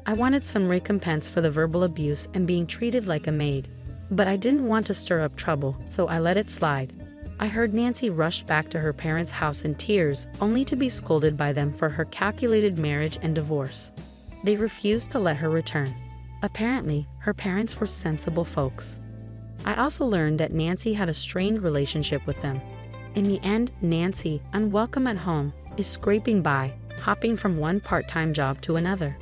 I wanted some recompense for the verbal abuse and being treated like a maid, but I didn't want to stir up trouble, so I let it slide. I heard Nancy rushed back to her parents' house in tears, only to be scolded by them for her calculated marriage and divorce. They refused to let her return. Apparently, her parents were sensible folks. I also learned that Nancy had a strained relationship with them. In the end, Nancy, unwelcome at home, is scraping by, hopping from one part-time job to another.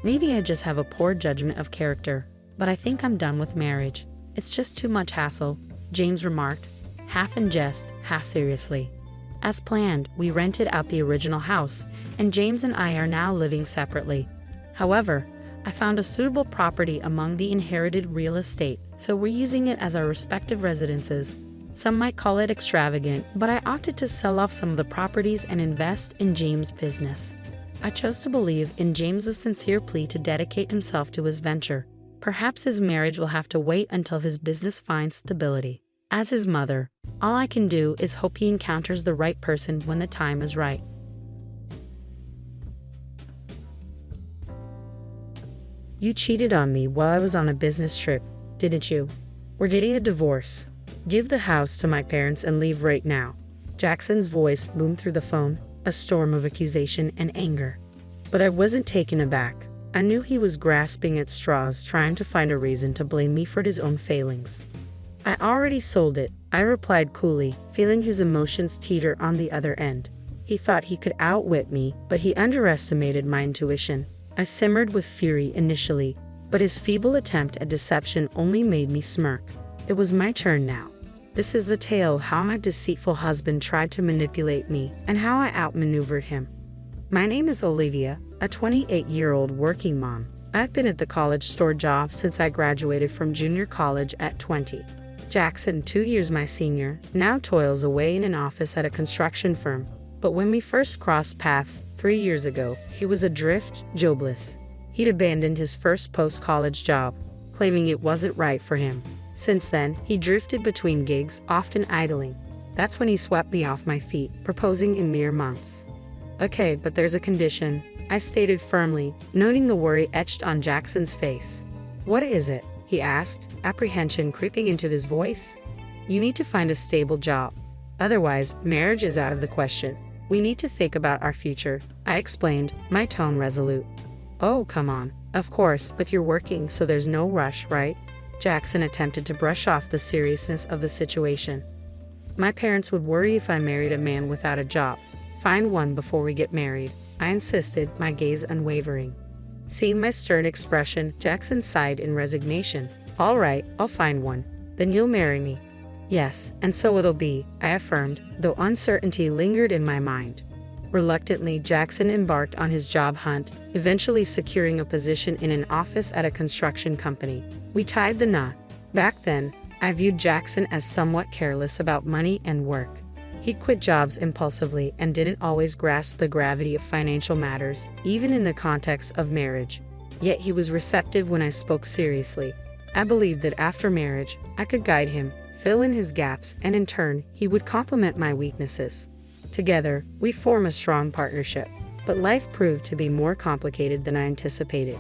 Maybe I just have a poor judgment of character, but I think I'm done with marriage. It's just too much hassle, James remarked, half in jest, half seriously. As planned, we rented out the original house, and James and I are now living separately. However, I found a suitable property among the inherited real estate, so we're using it as our respective residences. Some might call it extravagant, but I opted to sell off some of the properties and invest in James' business. I chose to believe in James's sincere plea to dedicate himself to his venture. Perhaps his marriage will have to wait until his business finds stability. As his mother, all I can do is hope he encounters the right person when the time is right. You cheated on me while I was on a business trip, didn't you? We're getting a divorce. Give the house to my parents and leave right now. Jackson's voice boomed through the phone, a storm of accusation and anger. But I wasn't taken aback. I knew he was grasping at straws, trying to find a reason to blame me for his own failings. I already sold it, I replied coolly, feeling his emotions teeter on the other end. He thought he could outwit me, but he underestimated my intuition. I simmered with fury initially, but his feeble attempt at deception only made me smirk. It was my turn now. This is the tale of how my deceitful husband tried to manipulate me and how I outmaneuvered him. My name is Olivia, a 28-year-old working mom. I've been at the college store job since I graduated from junior college at 20. Jackson, 2 years my senior, now toils away in an office at a construction firm. But when we first crossed paths 3 years ago, he was adrift, jobless. He'd abandoned his first post-college job, claiming it wasn't right for him. Since then, he drifted between gigs, often idling. That's when he swept me off my feet, proposing in mere months. Okay, but there's a condition, I stated firmly, noting the worry etched on Jackson's face. What is it? He asked, apprehension creeping into his voice. You need to find a stable job. Otherwise, marriage is out of the question. We need to think about our future, I explained, my tone resolute. Oh, come on. Of course, but you're working, so there's no rush, right? Jackson attempted to brush off the seriousness of the situation. My parents would worry if I married a man without a job. Find one before we get married, I insisted, my gaze unwavering. Seeing my stern expression, Jackson sighed in resignation. All right, I'll find one. Then you'll marry me. Yes, and so it'll be, I affirmed, though uncertainty lingered in my mind. Reluctantly, Jackson embarked on his job hunt, eventually securing a position in an office at a construction company. We tied the knot. Back then, I viewed Jackson as somewhat careless about money and work. He'd quit jobs impulsively and didn't always grasp the gravity of financial matters, even in the context of marriage. Yet he was receptive when I spoke seriously. I believed that after marriage, I could guide him, fill in his gaps, and in turn, he would complement my weaknesses. Together, we'd form a strong partnership. But life proved to be more complicated than I anticipated.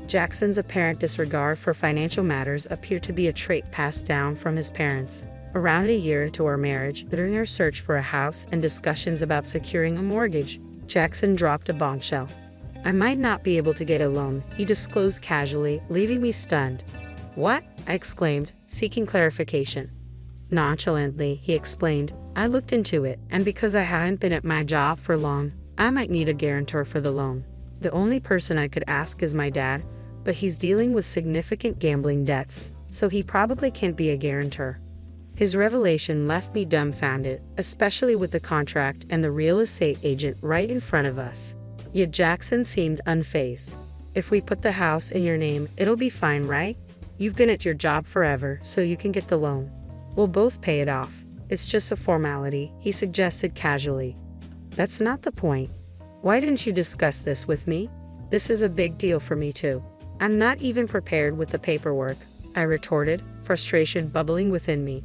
Jackson's apparent disregard for financial matters appeared to be a trait passed down from his parents. Around a year into our marriage, during our search for a house and discussions about securing a mortgage, Jackson dropped a bombshell. I might not be able to get a loan, he disclosed casually, leaving me stunned. What? I exclaimed, seeking clarification. Nonchalantly, he explained, I looked into it, and because I hadn't been at my job for long, I might need a guarantor for the loan. The only person I could ask is my dad, but he's dealing with significant gambling debts, so he probably can't be a guarantor. His revelation left me dumbfounded, especially with the contract and the real estate agent right in front of us. Yet Jackson seemed unfazed. If we put the house in your name, it'll be fine, right? You've been at your job forever, so you can get the loan. We'll both pay it off. It's just a formality, he suggested casually. That's not the point. Why didn't you discuss this with me? This is a big deal for me too. I'm not even prepared with the paperwork, I retorted, frustration bubbling within me.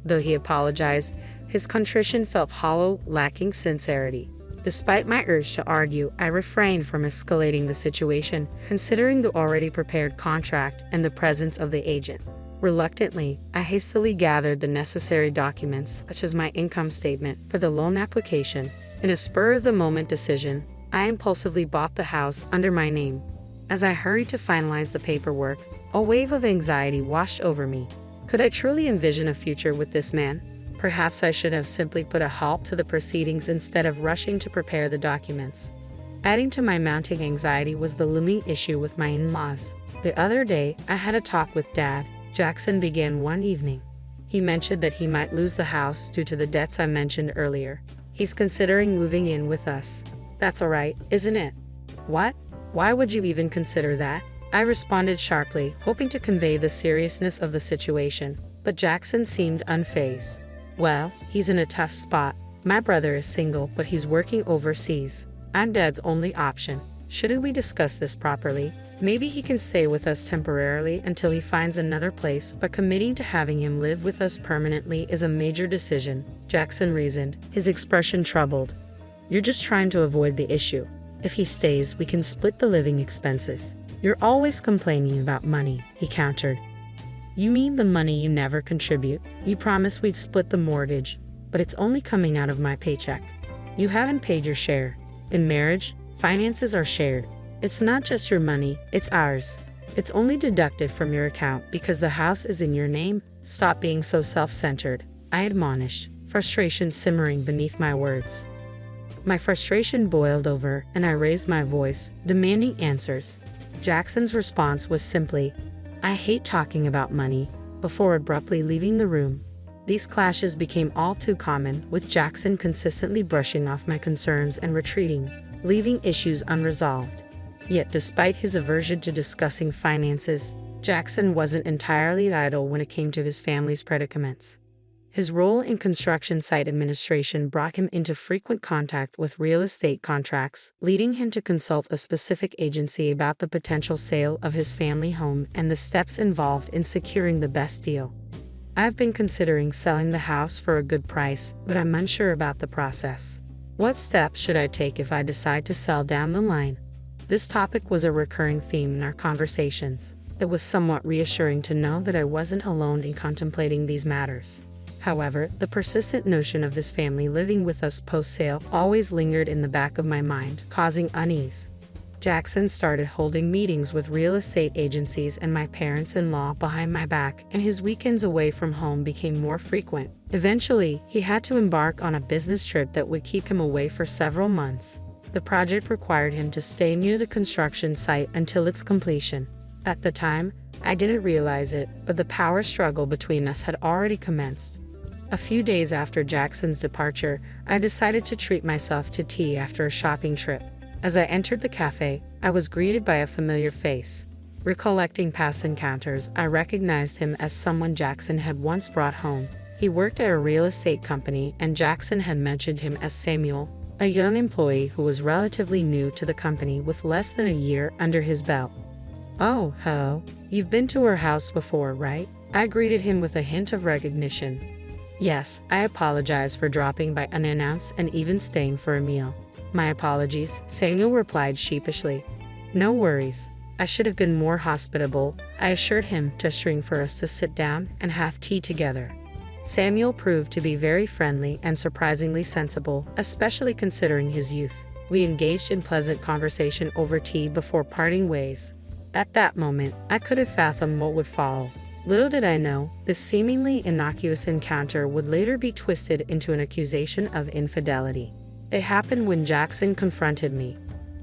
Though he apologized, his contrition felt hollow, lacking sincerity. Despite my urge to argue, I refrained from escalating the situation, considering the already prepared contract and the presence of the agent. Reluctantly, I hastily gathered the necessary documents, such as my income statement, for the loan application. In a spur-of-the-moment decision, I impulsively bought the house under my name. As I hurried to finalize the paperwork, a wave of anxiety washed over me. Could I truly envision a future with this man? Perhaps I should have simply put a halt to the proceedings instead of rushing to prepare the documents. Adding to my mounting anxiety was the looming issue with my in-laws. The other day, I had a talk with Dad. Jackson began one evening. He mentioned that he might lose the house due to the debts I mentioned earlier. He's considering moving in with us. That's all right, isn't it? What? Why would you even consider that? I responded sharply, hoping to convey the seriousness of the situation, but Jackson seemed unfazed. Well, he's in a tough spot. My brother is single, but he's working overseas. I'm Dad's only option. Shouldn't we discuss this properly? Maybe he can stay with us temporarily until he finds another place, but committing to having him live with us permanently is a major decision, Jackson reasoned, his expression troubled. You're just trying to avoid the issue. If he stays, we can split the living expenses. You're always complaining about money, he countered. You mean the money you never contribute? You promised we'd split the mortgage, but it's only coming out of my paycheck. You haven't paid your share. In marriage, finances are shared. It's not just your money, it's ours. It's only deducted from your account because the house is in your name. Stop being so self-centered, I admonished, frustration simmering beneath my words. My frustration boiled over, and I raised my voice, demanding answers. Jackson's response was simply, I hate talking about money, before abruptly leaving the room. These clashes became all too common, with Jackson consistently brushing off my concerns and retreating, leaving issues unresolved. Yet despite his aversion to discussing finances, Jackson wasn't entirely idle when it came to his family's predicaments. His role in construction site administration brought him into frequent contact with real estate contracts, leading him to consult a specific agency about the potential sale of his family home and the steps involved in securing the best deal. I've been considering selling the house for a good price, but I'm unsure about the process. What steps should I take if I decide to sell down the line? This topic was a recurring theme in our conversations. It was somewhat reassuring to know that I wasn't alone in contemplating these matters. However, the persistent notion of this family living with us post-sale always lingered in the back of my mind, causing unease. Jackson started holding meetings with real estate agencies and my parents-in-law behind my back, and his weekends away from home became more frequent. Eventually, he had to embark on a business trip that would keep him away for several months. The project required him to stay near the construction site until its completion. At the time, I didn't realize it, but the power struggle between us had already commenced. A few days after Jackson's departure, I decided to treat myself to tea after a shopping trip. As I entered the cafe, I was greeted by a familiar face. Recollecting past encounters, I recognized him as someone Jackson had once brought home. He worked at a real estate company, and Jackson had mentioned him as Samuel, a young employee who was relatively new to the company with less than a year under his belt. Oh, hello. You've been to our house before, right? I greeted him with a hint of recognition. Yes, I apologize for dropping by unannounced and even staying for a meal. My apologies, Samuel replied sheepishly. No worries. I should have been more hospitable, I assured him, gesturing for us to sit down and have tea together. Samuel proved to be very friendly and surprisingly sensible, especially considering his youth. We engaged in pleasant conversation over tea before parting ways. At that moment, I could have fathomed what would follow. Little did I know, this seemingly innocuous encounter would later be twisted into an accusation of infidelity. It happened when Jackson confronted me.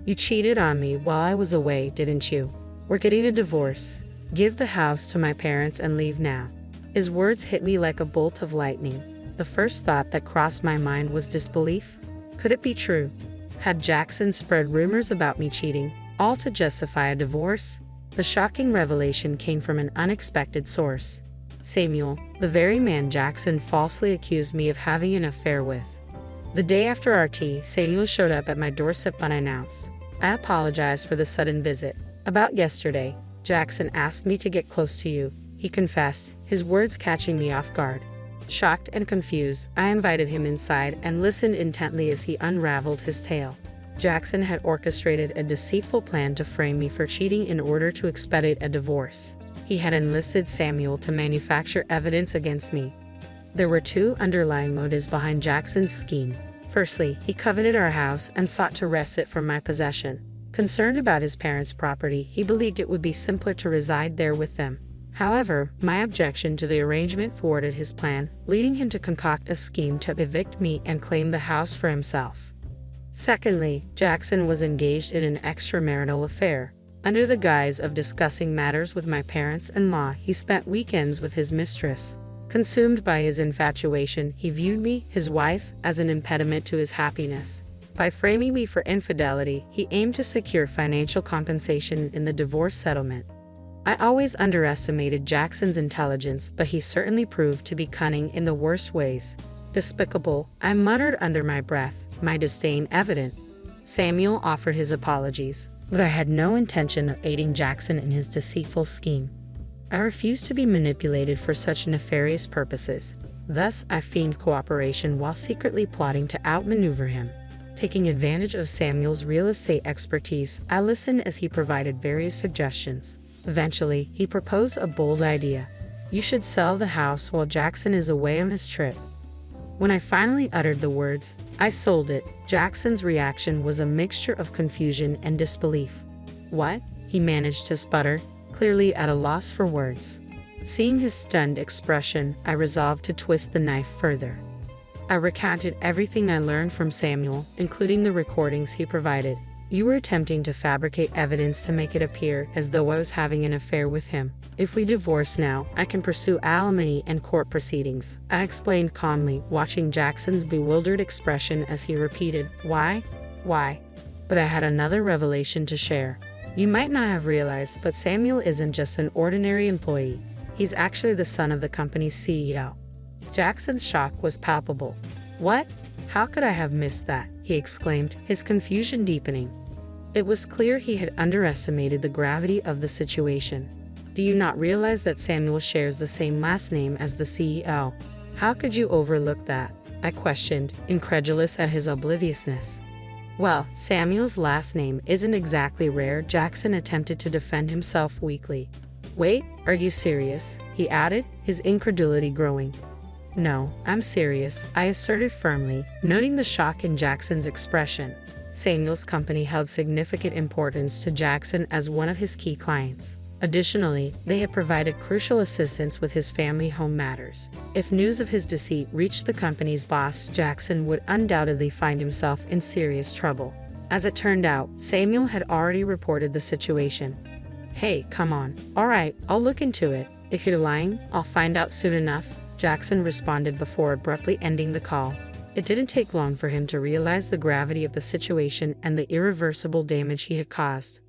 You cheated on me while I was away, didn't you? We're getting a divorce. Give the house to my parents and leave now. His words hit me like a bolt of lightning. The first thought that crossed my mind was disbelief. Could it be true? Had Jackson spread rumors about me cheating, all to justify a divorce? The shocking revelation came from an unexpected source. Samuel, the very man Jackson falsely accused me of having an affair with. The day after our tea, Samuel showed up at my doorstep unannounced. I apologized for the sudden visit. About yesterday, Jackson asked me to get close to you. he confessed, his words catching me off guard. Shocked and confused, I invited him inside and listened intently as he unraveled his tale. Jackson had orchestrated a deceitful plan to frame me for cheating in order to expedite a divorce. He had enlisted Samuel to manufacture evidence against me. There were two underlying motives behind Jackson's scheme. Firstly, he coveted our house and sought to wrest it from my possession. Concerned about his parents' property, he believed it would be simpler to reside there with them. However, my objection to the arrangement thwarted his plan, leading him to concoct a scheme to evict me and claim the house for himself. Secondly, Jackson was engaged in an extramarital affair. Under the guise of discussing matters with my parents-in-law, he spent weekends with his mistress. Consumed by his infatuation, he viewed me, his wife, as an impediment to his happiness. By framing me for infidelity, he aimed to secure financial compensation in the divorce settlement. I always underestimated Jackson's intelligence, but he certainly proved to be cunning in the worst ways. Despicable, I muttered under my breath, my disdain evident. Samuel offered his apologies, but I had no intention of aiding Jackson in his deceitful scheme. I refused to be manipulated for such nefarious purposes. Thus, I feigned cooperation while secretly plotting to outmaneuver him. Taking advantage of Samuel's real estate expertise, I listened as he provided various suggestions. Eventually, he proposed a bold idea. You should sell the house while Jackson is away on his trip. When I finally uttered the words, I sold it, Jackson's reaction was a mixture of confusion and disbelief. What? He managed to sputter, clearly at a loss for words. Seeing his stunned expression, I resolved to twist the knife further. I recounted everything I learned from Samuel, including the recordings he provided. You were attempting to fabricate evidence to make it appear as though I was having an affair with him. If we divorce now, I can pursue alimony and court proceedings, I explained calmly, watching Jackson's bewildered expression as he repeated, Why? But I had another revelation to share. You might not have realized, but Samuel isn't just an ordinary employee. He's actually the son of the company's CEO. Jackson's shock was palpable. What? How could I have missed that? He exclaimed, his confusion deepening. It was clear he had underestimated the gravity of the situation. Do you not realize that Samuel shares the same last name as the CEO? How could you overlook that? I questioned, incredulous at his obliviousness. Well, Samuel's last name isn't exactly rare. Jackson attempted to defend himself weakly. Wait, are you serious? He added, his incredulity growing. No, I'm serious, I asserted firmly, noting the shock in Jackson's expression. Samuel's company held significant importance to Jackson as one of his key clients. Additionally, they had provided crucial assistance with his family home matters. If news of his deceit reached the company's boss, Jackson would undoubtedly find himself in serious trouble. As it turned out, Samuel had already reported the situation. Hey, come on. All right, I'll look into it. If you're lying, I'll find out soon enough, Jackson responded before abruptly ending the call. It didn't take long for him to realize the gravity of the situation and the irreversible damage he had caused.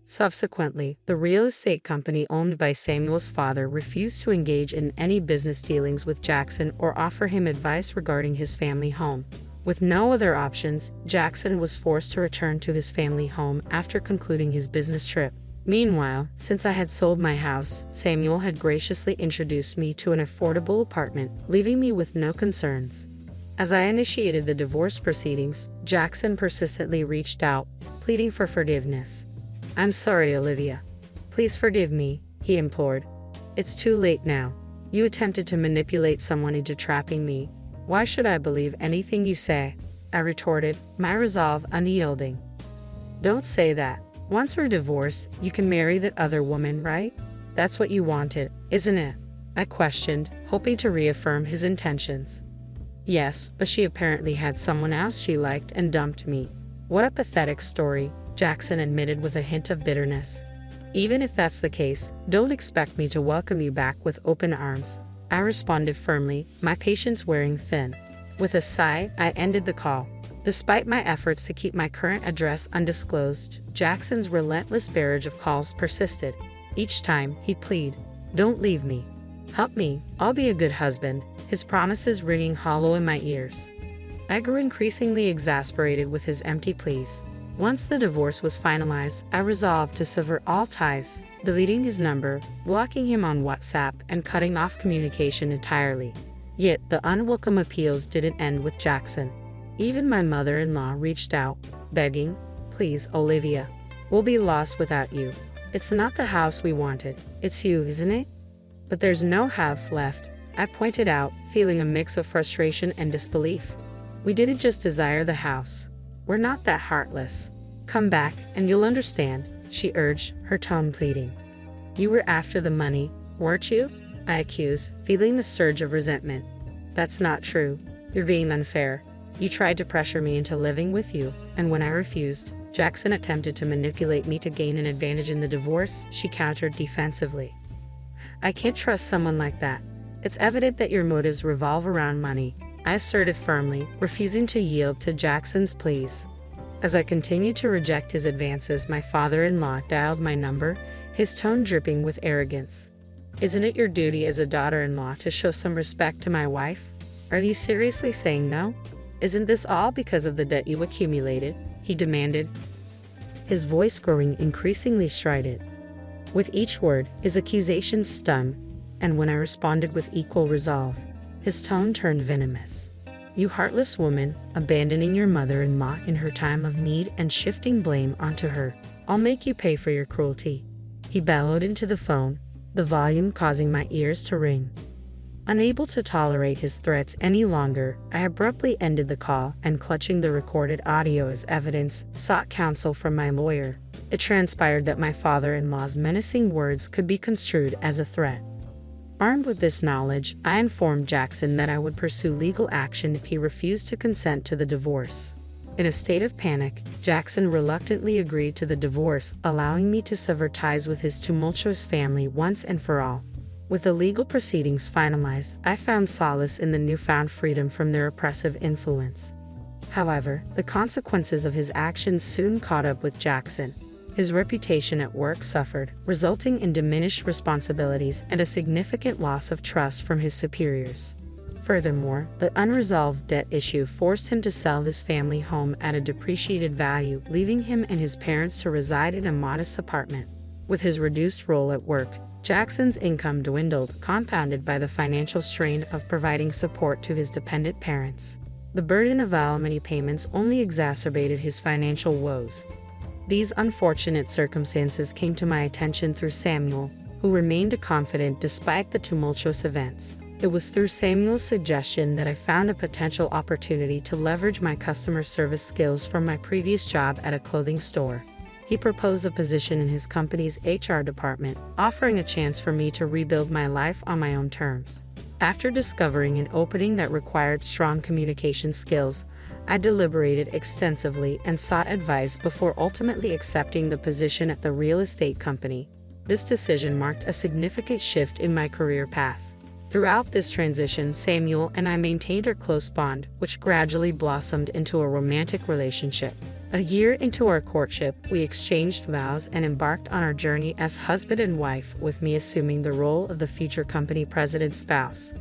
Subsequently, the real estate company owned by Samuel's father refused to engage in any business dealings with Jackson or offer him advice regarding his family home. With no other options, Jackson was forced to return to his family home after concluding his business trip. Meanwhile, since I had sold my house, Samuel had graciously introduced me to an affordable apartment, leaving me with no concerns. As I initiated the divorce proceedings, Jackson persistently reached out, pleading for forgiveness. I'm sorry, Olivia. Please forgive me, he implored. It's too late now. You attempted to manipulate someone into trapping me. Why should I believe anything you say? I retorted, my resolve unyielding. Don't say that. Once we're divorced, you can marry that other woman, right? That's what you wanted, isn't it? I questioned, hoping to reaffirm his intentions. Yes, but she apparently had someone else she liked and dumped me. What a pathetic story, Jackson admitted with a hint of bitterness. Even if that's the case, don't expect me to welcome you back with open arms, I responded firmly, my patience wearing thin. With a sigh, I ended the call. Despite my efforts to keep my current address undisclosed, Jackson's relentless barrage of calls persisted. Each time, he'd plead, don't leave me. Help me, I'll be a good husband, his promises ringing hollow in my ears. I grew increasingly exasperated with his empty pleas. Once the divorce was finalized, I resolved to sever all ties. deleting his number, blocking him on WhatsApp, and cutting off communication entirely. Yet, the unwelcome appeals didn't end with Jackson. Even my mother-in-law reached out, begging, "Please, Olivia, we'll be lost without you. It's not the house we wanted, it's you, isn't it?" "But there's no house left," I pointed out, feeling a mix of frustration and disbelief. "We didn't just desire the house. We're not that heartless. Come back, and you'll understand," she urged, her tone pleading. "You were after the money, weren't you?" I accused, feeling the surge of resentment. "That's not true. You're being unfair. You tried to pressure me into living with you, and when I refused, Jackson attempted to manipulate me to gain an advantage in the divorce," she countered defensively. "I can't trust someone like that. It's evident that your motives revolve around money," I asserted firmly, refusing to yield to Jackson's pleas. As I continued to reject his advances, my father-in-law dialed my number, his tone dripping with arrogance. "Isn't it your duty as a daughter-in-law to show some respect to my wife? Are you seriously saying no? Isn't this all because of the debt you accumulated?" he demanded, his voice growing increasingly strident. With each word, his accusations stung, and when I responded with equal resolve, his tone turned venomous. "You heartless woman, abandoning your mother-in-law in her time of need and shifting blame onto her. I'll make you pay for your cruelty," he bellowed into the phone, the volume causing my ears to ring. Unable to tolerate his threats any longer, I abruptly ended the call and, clutching the recorded audio as evidence, sought counsel from my lawyer. It transpired that my father-in-law's menacing words could be construed as a threat. Armed with this knowledge, I informed Jackson that I would pursue legal action if he refused to consent to the divorce. In a state of panic, Jackson reluctantly agreed to the divorce, allowing me to sever ties with his tumultuous family once and for all. With the legal proceedings finalized, I found solace in the newfound freedom from their oppressive influence. However, the consequences of his actions soon caught up with Jackson. His reputation at work suffered, resulting in diminished responsibilities and a significant loss of trust from his superiors. Furthermore, the unresolved debt issue forced him to sell his family home at a depreciated value, leaving him and his parents to reside in a modest apartment. With his reduced role at work, Jackson's income dwindled, compounded by the financial strain of providing support to his dependent parents. The burden of alimony payments only exacerbated his financial woes. These unfortunate circumstances came to my attention through Samuel, who remained confident despite the tumultuous events. It was through Samuel's suggestion that I found a potential opportunity to leverage my customer service skills from my previous job at a clothing store. He proposed a position in his company's HR department, offering a chance for me to rebuild my life on my own terms. After discovering an opening that required strong communication skills, I deliberated extensively and sought advice before ultimately accepting the position at the real estate company. This decision marked a significant shift in my career path. Throughout this transition, Samuel and I maintained our close bond, which gradually blossomed into a romantic relationship. A year into our courtship, we exchanged vows and embarked on our journey as husband and wife, with me assuming the role of the future company president's spouse.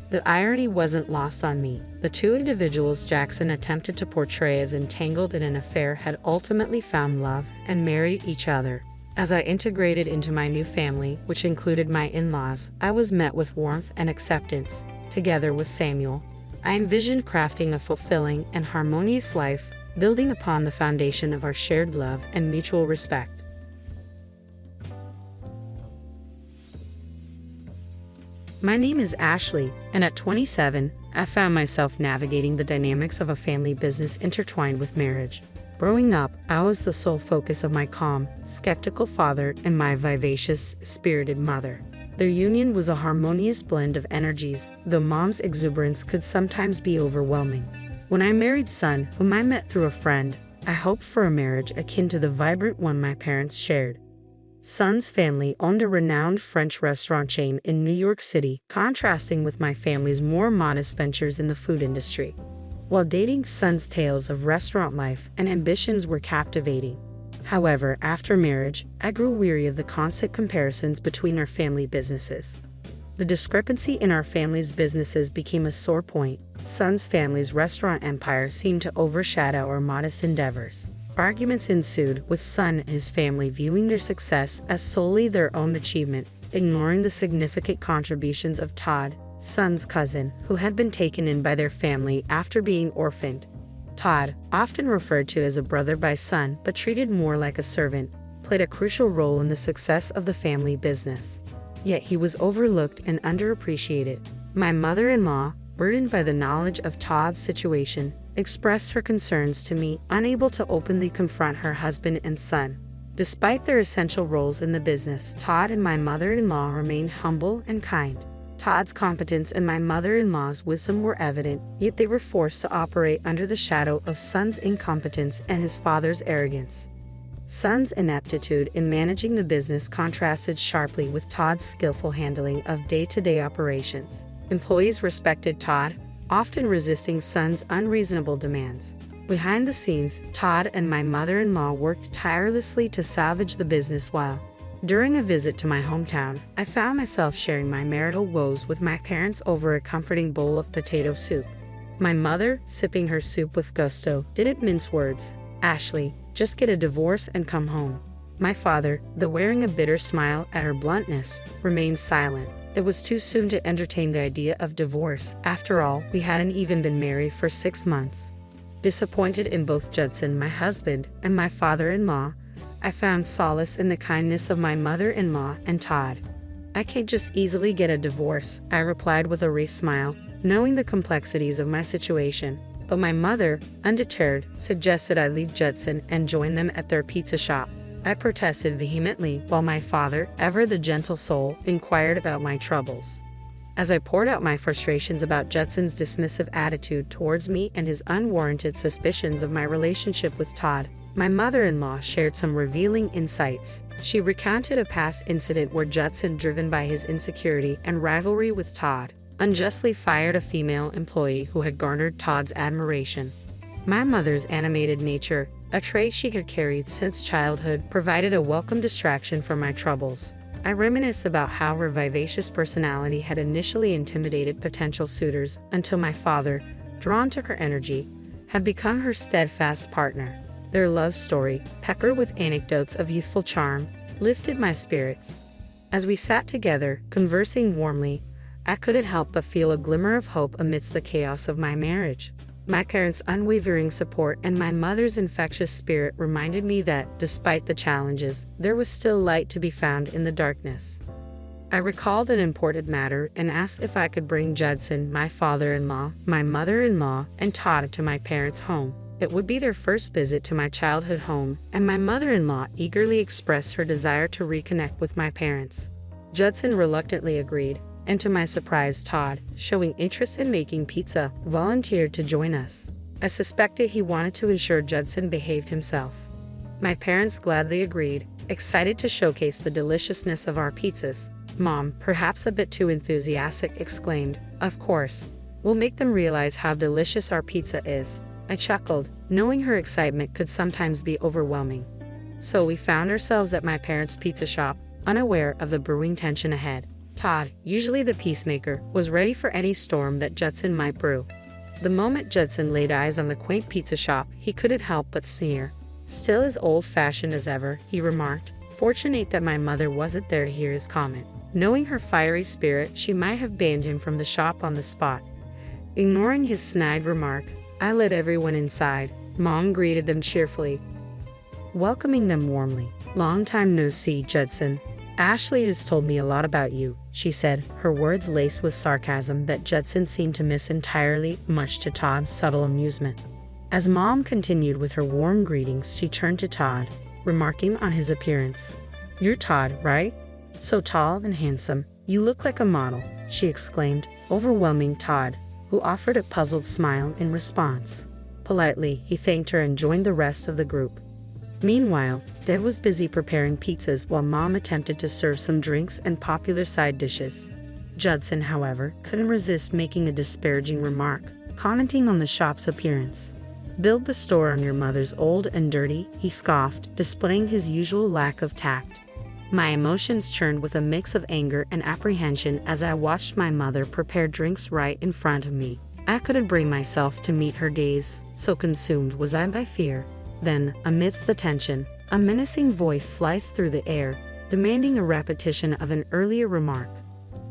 The irony wasn't lost on me. The two individuals Jackson attempted to portray as entangled in an affair had ultimately found love and married each other. As I integrated into my new family, which included my in-laws, I was met with warmth and acceptance. Together with Samuel, I envisioned crafting a fulfilling and harmonious life, building upon the foundation of our shared love and mutual respect. My name is Ashley, and at 27, I found myself navigating the dynamics of a family business intertwined with marriage. Growing up, I was the sole focus of my calm, skeptical father and my vivacious, spirited mother. Their union was a harmonious blend of energies, though mom's exuberance could sometimes be overwhelming. When I married Son, whom I met through a friend, I hoped for a marriage akin to the vibrant one my parents shared. Son's family owned a renowned French restaurant chain in New York City, contrasting with my family's more modest ventures in the food industry. While dating, Son's tales of restaurant life and ambitions were captivating. However, after marriage, I grew weary of the constant comparisons between our family businesses. The discrepancy in our family's businesses became a sore point. Son's family's restaurant empire seemed to overshadow our modest endeavors. Arguments ensued, with Son and his family viewing their success as solely their own achievement, ignoring the significant contributions of Todd, Son's cousin, who had been taken in by their family after being orphaned. Todd, often referred to as a brother by Son but treated more like a servant, played a crucial role in the success of the family business. Yet he was overlooked and underappreciated. My mother-in-law, burdened by the knowledge of Todd's situation, expressed her concerns to me, unable to openly confront her husband and son. Despite their essential roles in the business, Todd and my mother-in-law remained humble and kind. Todd's competence and my mother-in-law's wisdom were evident, yet they were forced to operate under the shadow of Son's incompetence and his father's arrogance. Son's ineptitude in managing the business contrasted sharply with Todd's skillful handling of day-to-day operations. Employees respected Todd, often resisting Son's unreasonable demands. Behind the scenes, Todd and my mother-in-law worked tirelessly to salvage the business well. During a visit to my hometown, I found myself sharing my marital woes with my parents over a comforting bowl of potato soup. My mother, sipping her soup with gusto, didn't mince words. "Ashley, just get a divorce and come home." My father, though wearing a bitter smile at her bluntness, remained silent. It was too soon to entertain the idea of divorce. After all, we hadn't even been married for 6 months. Disappointed in both Judson, my husband, and my father-in-law, I found solace in the kindness of my mother-in-law and Todd. "I can't just easily get a divorce," I replied with a wry smile, knowing the complexities of my situation. But my mother, undeterred, suggested I leave Judson and join them at their pizza shop. I protested vehemently, while my father, ever the gentle soul, inquired about my troubles. As I poured out my frustrations about Judson's dismissive attitude towards me and his unwarranted suspicions of my relationship with Todd, my mother-in-law shared some revealing insights. She recounted a past incident where Judson, driven by his insecurity and rivalry with Todd, unjustly fired a female employee who had garnered Todd's admiration. My mother's animated nature, a trait she had carried since childhood, provided a welcome distraction from my troubles. I reminisced about how her vivacious personality had initially intimidated potential suitors until my father, drawn to her energy, had become her steadfast partner. Their love story, peppered with anecdotes of youthful charm, lifted my spirits. As we sat together, conversing warmly, I couldn't help but feel a glimmer of hope amidst the chaos of my marriage. My parents' unwavering support and my mother's infectious spirit reminded me that, despite the challenges, there was still light to be found in the darkness. I recalled an important matter and asked if I could bring Judson, my father-in-law, my mother-in-law, and Todd to my parents' home. It would be their first visit to my childhood home, and my mother-in-law eagerly expressed her desire to reconnect with my parents. Judson reluctantly agreed, and to my surprise, Todd, showing interest in making pizza, volunteered to join us. I suspected he wanted to ensure Judson behaved himself. My parents gladly agreed, excited to showcase the deliciousness of our pizzas. Mom, perhaps a bit too enthusiastic, exclaimed, "Of course. We'll make them realize how delicious our pizza is." I chuckled, knowing her excitement could sometimes be overwhelming. So we found ourselves at my parents' pizza shop, unaware of the brewing tension ahead. Todd, usually the peacemaker, was ready for any storm that Judson might brew. The moment Judson laid eyes on the quaint pizza shop, he couldn't help but sneer. "Still as old-fashioned as ever," he remarked. Fortunate that my mother wasn't there to hear his comment. Knowing her fiery spirit, she might have banned him from the shop on the spot. Ignoring his snide remark, I led everyone inside. Mom greeted them cheerfully, welcoming them warmly. "Long time no see, Judson. Ashley has told me a lot about you," she said, her words laced with sarcasm that Judson seemed to miss entirely, much to Todd's subtle amusement. As Mom continued with her warm greetings, she turned to Todd, remarking on his appearance. "You're Todd, right? So tall and handsome. You look like a model," she exclaimed, overwhelming Todd, who offered a puzzled smile in response. Politely, he thanked her and joined the rest of the group. Meanwhile, Dad was busy preparing pizzas while Mom attempted to serve some drinks and popular side dishes. Judson, however, couldn't resist making a disparaging remark, commenting on the shop's appearance. "Build the store on your mother's old and dirty," he scoffed, displaying his usual lack of tact. My emotions churned with a mix of anger and apprehension as I watched my mother prepare drinks right in front of me. I couldn't bring myself to meet her gaze, so consumed was I by fear. Then, amidst the tension, a menacing voice sliced through the air, demanding a repetition of an earlier remark.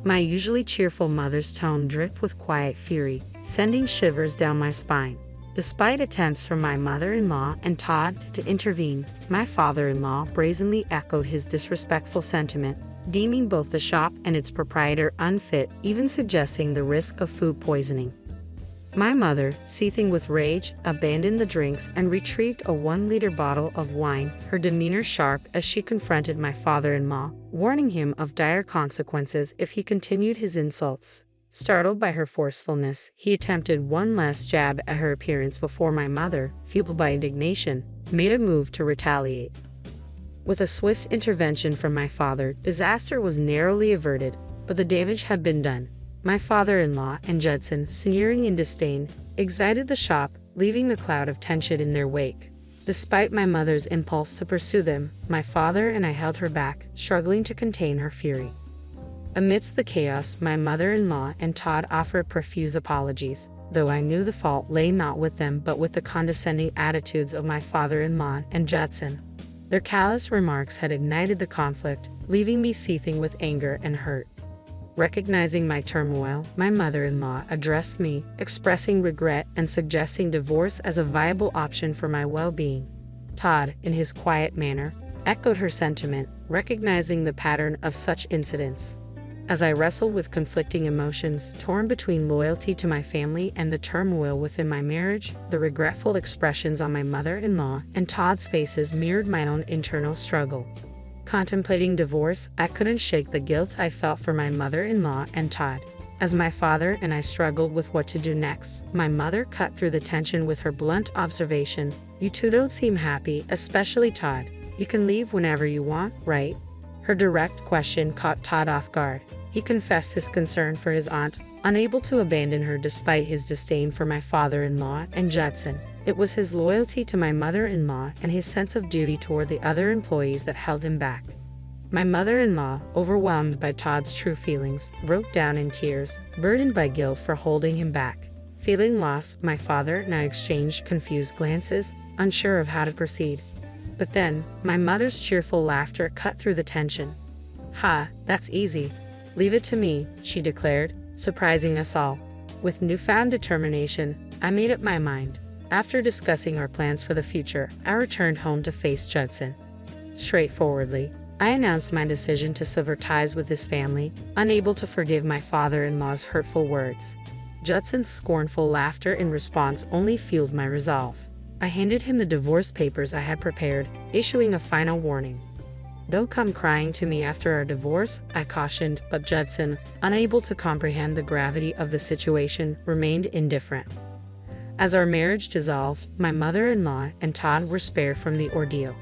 My usually cheerful mother's tone dripped with quiet fury, sending shivers down my spine. Despite attempts from my mother-in-law and Todd to intervene, my father-in-law brazenly echoed his disrespectful sentiment, deeming both the shop and its proprietor unfit, even suggesting the risk of food poisoning. My mother, seething with rage, abandoned the drinks and retrieved a 1-liter bottle of wine, her demeanor sharp as she confronted my father-in-law, warning him of dire consequences if he continued his insults. Startled by her forcefulness, he attempted one last jab at her appearance before my mother, fueled by indignation, made a move to retaliate. With a swift intervention from my father, disaster was narrowly averted, but the damage had been done. My father-in-law and Judson, sneering in disdain, exited the shop, leaving the cloud of tension in their wake. Despite my mother's impulse to pursue them, my father and I held her back, struggling to contain her fury. Amidst the chaos, my mother-in-law and Todd offered profuse apologies, though I knew the fault lay not with them but with the condescending attitudes of my father-in-law and Judson. Their callous remarks had ignited the conflict, leaving me seething with anger and hurt. Recognizing my turmoil, my mother-in-law addressed me, expressing regret and suggesting divorce as a viable option for my well-being. Todd, in his quiet manner, echoed her sentiment, recognizing the pattern of such incidents. As I wrestled with conflicting emotions, torn between loyalty to my family and the turmoil within my marriage, the regretful expressions on my mother-in-law and Todd's faces mirrored my own internal struggle. Contemplating divorce, I couldn't shake the guilt I felt for my mother-in-law and Todd. As my father and I struggled with what to do next, my mother cut through the tension with her blunt observation, "You two don't seem happy, especially Todd. You can leave whenever you want, right?" Her direct question caught Todd off guard. He confessed his concern for his aunt, unable to abandon her despite his disdain for my father-in-law and Judson. It was his loyalty to my mother-in-law and his sense of duty toward the other employees that held him back. My mother-in-law, overwhelmed by Todd's true feelings, broke down in tears, burdened by guilt for holding him back. Feeling lost, my father and I exchanged confused glances, unsure of how to proceed. But then, my mother's cheerful laughter cut through the tension. "Ha, that's easy. Leave it to me," she declared, surprising us all. With newfound determination, I made up my mind. After discussing our plans for the future, I returned home to face Judson. Straightforwardly, I announced my decision to sever ties with his family, unable to forgive my father-in-law's hurtful words. Judson's scornful laughter in response only fueled my resolve. I handed him the divorce papers I had prepared, issuing a final warning. "Don't come crying to me after our divorce," I cautioned, but Judson, unable to comprehend the gravity of the situation, remained indifferent. As our marriage dissolved, my mother-in-law and Todd were spared from the ordeal.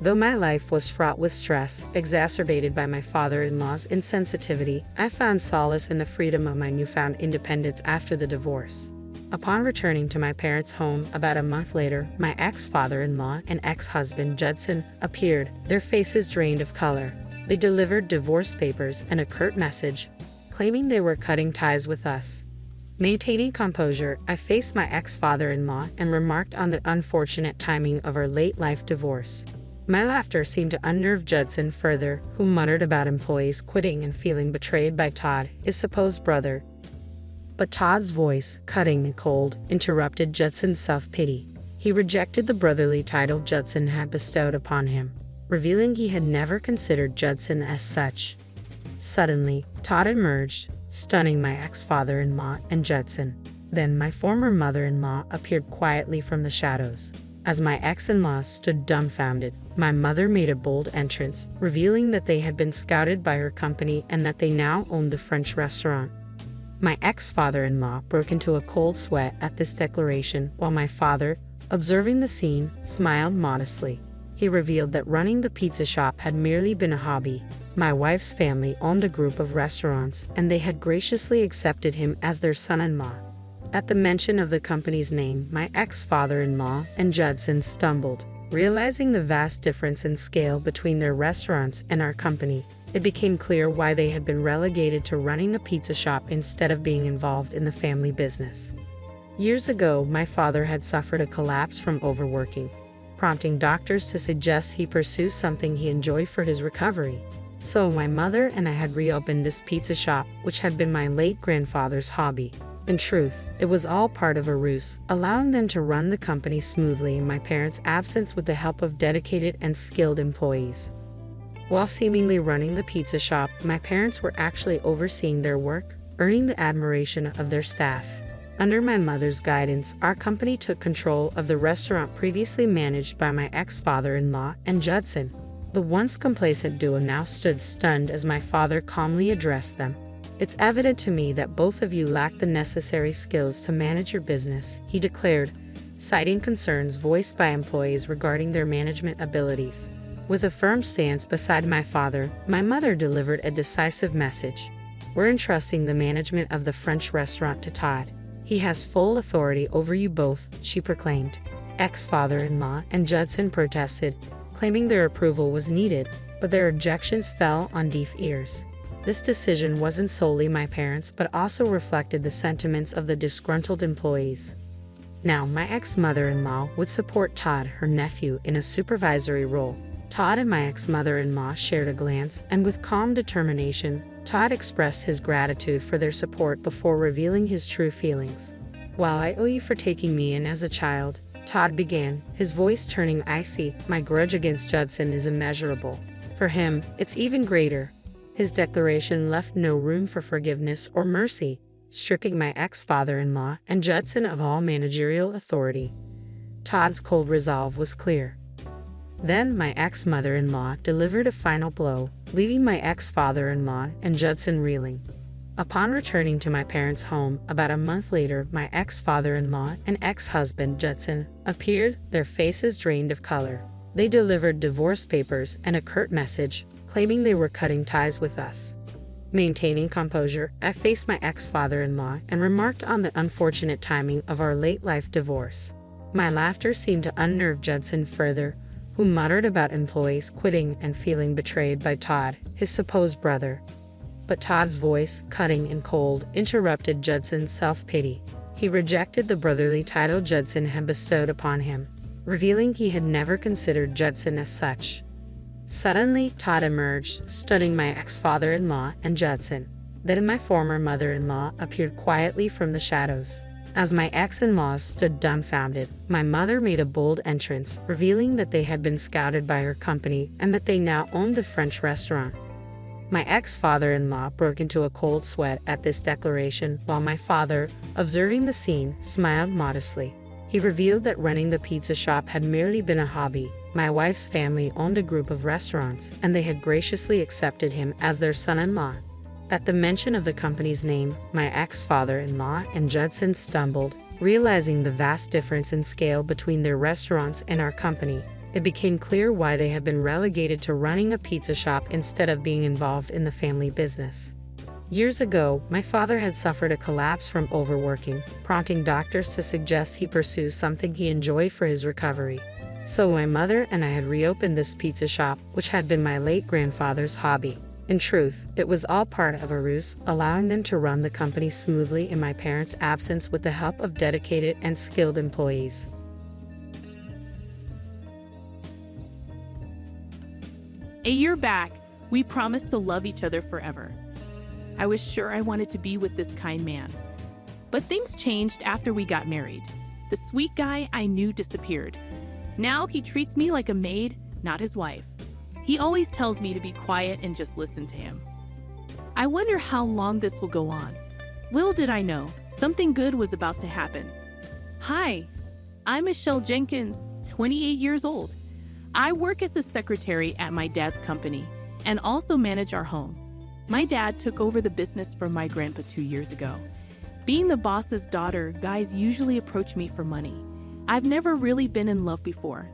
Though my life was fraught with stress, exacerbated by my father-in-law's insensitivity, I found solace in the freedom of my newfound independence after the divorce. Upon returning to my parents' home about a month later, my ex-father-in-law and ex-husband Judson appeared, their faces drained of color. They delivered divorce papers and a curt message, claiming they were cutting ties with us. Maintaining composure, I faced my ex-father-in-law and remarked on the unfortunate timing of our late-life divorce. My laughter seemed to unnerve Judson further, who muttered about employees quitting and feeling betrayed by Todd, his supposed brother. But Todd's voice, cutting and cold, interrupted Judson's self-pity. He rejected the brotherly title Judson had bestowed upon him, revealing he had never considered Judson as such. Suddenly, Todd emerged, stunning my ex-father-in-law and Judson. Then my former mother-in-law appeared quietly from the shadows. As my ex-in-laws stood dumbfounded, my mother made a bold entrance, revealing that they had been scouted by her company and that they now owned the French restaurant. My ex-father-in-law broke into a cold sweat at this declaration, while my father, observing the scene, smiled modestly. He revealed that running the pizza shop had merely been a hobby. My wife's family owned a group of restaurants, and they had graciously accepted him as their son-in-law. At the mention of the company's name, my ex-father-in-law and Judson stumbled. Realizing the vast difference in scale between their restaurants and our company, it became clear why they had been relegated to running a pizza shop instead of being involved in the family business. Years ago, my father had suffered a collapse from overworking. prompting doctors to suggest he pursue something he enjoyed for his recovery. So my mother and I had reopened this pizza shop, which had been my late grandfather's hobby. In truth, it was all part of a ruse, allowing them to run the company smoothly in my parents' absence with the help of dedicated and skilled employees. While seemingly running the pizza shop, my parents were actually overseeing their work, earning the admiration of their staff. Under my mother's guidance, our company took control of the restaurant previously managed by my ex-father-in-law and Judson. The once complacent duo now stood stunned as my father calmly addressed them. "It's evident to me that both of you lack the necessary skills to manage your business," he declared, citing concerns voiced by employees regarding their management abilities. With a firm stance beside my father, my mother delivered a decisive message. "We're entrusting the management of the French restaurant to Todd. He has full authority over you both," she proclaimed. Ex-father-in-law and Judson protested, claiming their approval was needed, but their objections fell on deaf ears. This decision wasn't solely my parents', but also reflected the sentiments of the disgruntled employees. Now, my ex-mother-in-law would support Todd, her nephew, in a supervisory role. Todd and my ex-mother-in-law shared a glance, and with calm determination, Todd expressed his gratitude for their support before revealing his true feelings. "While I owe you for taking me in as a child," Todd began, his voice turning icy, "my grudge against Judson is immeasurable. For him, it's even greater." His declaration left no room for forgiveness or mercy, stripping my ex-father-in-law and Judson of all managerial authority. Todd's cold resolve was clear. Then my ex-mother-in-law delivered a final blow, leaving my ex-father-in-law and Judson reeling. Upon returning to my parents' home about a month later, my ex-father-in-law and ex-husband Judson appeared, their faces drained of color. They delivered divorce papers and a curt message, claiming they were cutting ties with us. Maintaining composure, I faced my ex-father-in-law and remarked on the unfortunate timing of our late-life divorce. My laughter seemed to unnerve Judson further, who muttered about employees quitting and feeling betrayed by Todd, his supposed brother. But Todd's voice, cutting and cold, interrupted Judson's self-pity. He rejected the brotherly title Judson had bestowed upon him, revealing he had never considered Judson as such. Suddenly, Todd emerged, stunning my ex-father-in-law and Judson. Then my former mother-in-law appeared quietly from the shadows. As my ex-in-laws stood dumbfounded, my mother made a bold entrance, revealing that they had been scouted by her company and that they now owned the French restaurant. My ex-father-in-law broke into a cold sweat at this declaration, while my father, observing the scene, smiled modestly. He revealed that running the pizza shop had merely been a hobby. My wife's family owned a group of restaurants, and they had graciously accepted him as their son-in-law. At the mention of the company's name, my ex-father-in-law and Judson stumbled, realizing the vast difference in scale between their restaurants and our company. It became clear why they had been relegated to running a pizza shop instead of being involved in the family business. Years ago, my father had suffered a collapse from overworking, prompting doctors to suggest he pursue something he enjoyed for his recovery. So my mother and I had reopened this pizza shop, which had been my late grandfather's hobby. In truth, it was all part of a ruse, allowing them to run the company smoothly in my parents' absence with the help of dedicated and skilled employees. A year back, we promised to love each other forever. I was sure I wanted to be with this kind man. But things changed after we got married. The sweet guy I knew disappeared. Now he treats me like a maid, not his wife. He always tells me to be quiet and just listen to him. I wonder how long this will go on. Little did I know, something good was about to happen. Hi, I'm Michelle Jenkins, 28 years old. I work as a secretary at my dad's company and also manage our home. My dad took over the business from my grandpa 2 years ago. Being the boss's daughter, guys usually approach me for money. I've never really been in love before.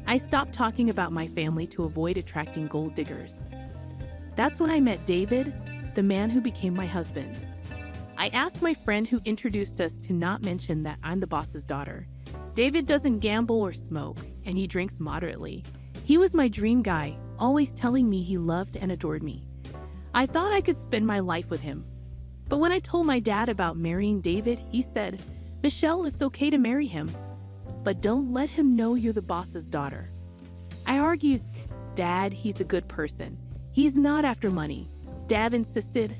I stopped talking about my family to avoid attracting gold diggers. That's when I met David, the man who became my husband. I asked my friend who introduced us to not mention that I'm the boss's daughter. David doesn't gamble or smoke, and he drinks moderately. He was my dream guy, always telling me he loved and adored me. I thought I could spend my life with him. But when I told my dad about marrying David, he said, "Michelle, it's okay to marry him." but don't let him know you're the boss's daughter. I argued, Dad, he's a good person. He's not after money. Dad insisted,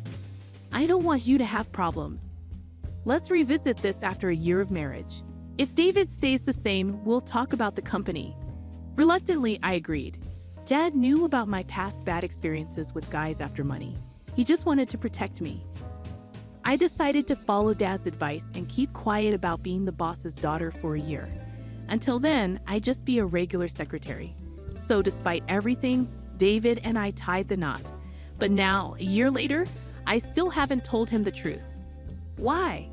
I don't want you to have problems. Let's revisit this after a year of marriage. If David stays the same, we'll talk about the company. Reluctantly, I agreed. Dad knew about my past bad experiences with guys after money. He just wanted to protect me. I decided to follow Dad's advice and keep quiet about being the boss's daughter for a year. Until then, I'd just be a regular secretary. So despite everything, David and I tied the knot. But now, a year later, I still haven't told him the truth. Why?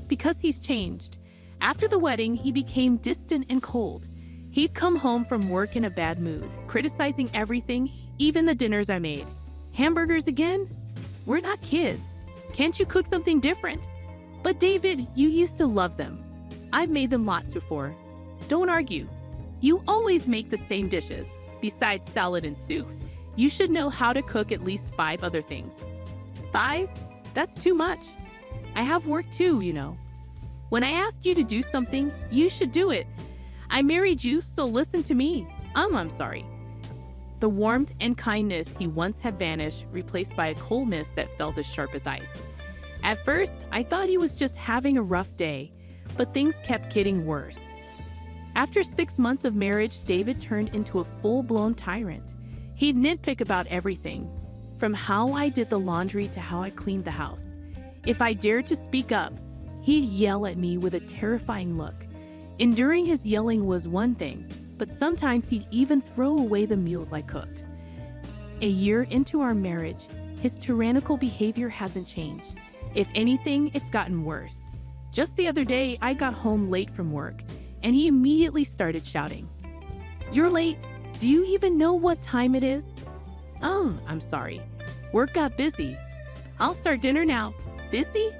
Because he's changed. After the wedding, he became distant and cold. He'd come home from work in a bad mood, criticizing everything, even the dinners I made. Hamburgers again? We're not kids. Can't you cook something different? But David, you used to love them. I've made them lots before. Don't argue. You always make the same dishes. Besides salad and soup, you should know how to cook at least 5 other things. 5? That's too much. I have work too, you know. When I ask you to do something, you should do it. I married you, so listen to me. I'm sorry. The warmth and kindness he once had vanished, replaced by a cold mist that felt as sharp as ice. At first, I thought he was just having a rough day, but things kept getting worse. After 6 months of marriage, David turned into a full-blown tyrant. He'd nitpick about everything, from how I did the laundry to how I cleaned the house. If I dared to speak up, he'd yell at me with a terrifying look. Enduring his yelling was one thing, but sometimes he'd even throw away the meals I cooked. A year into our marriage, his tyrannical behavior hasn't changed. If anything, it's gotten worse. Just the other day, I got home late from work, and he immediately started shouting. You're late. Do you even know what time it is? I'm sorry. Work got busy. I'll start dinner now. Busy?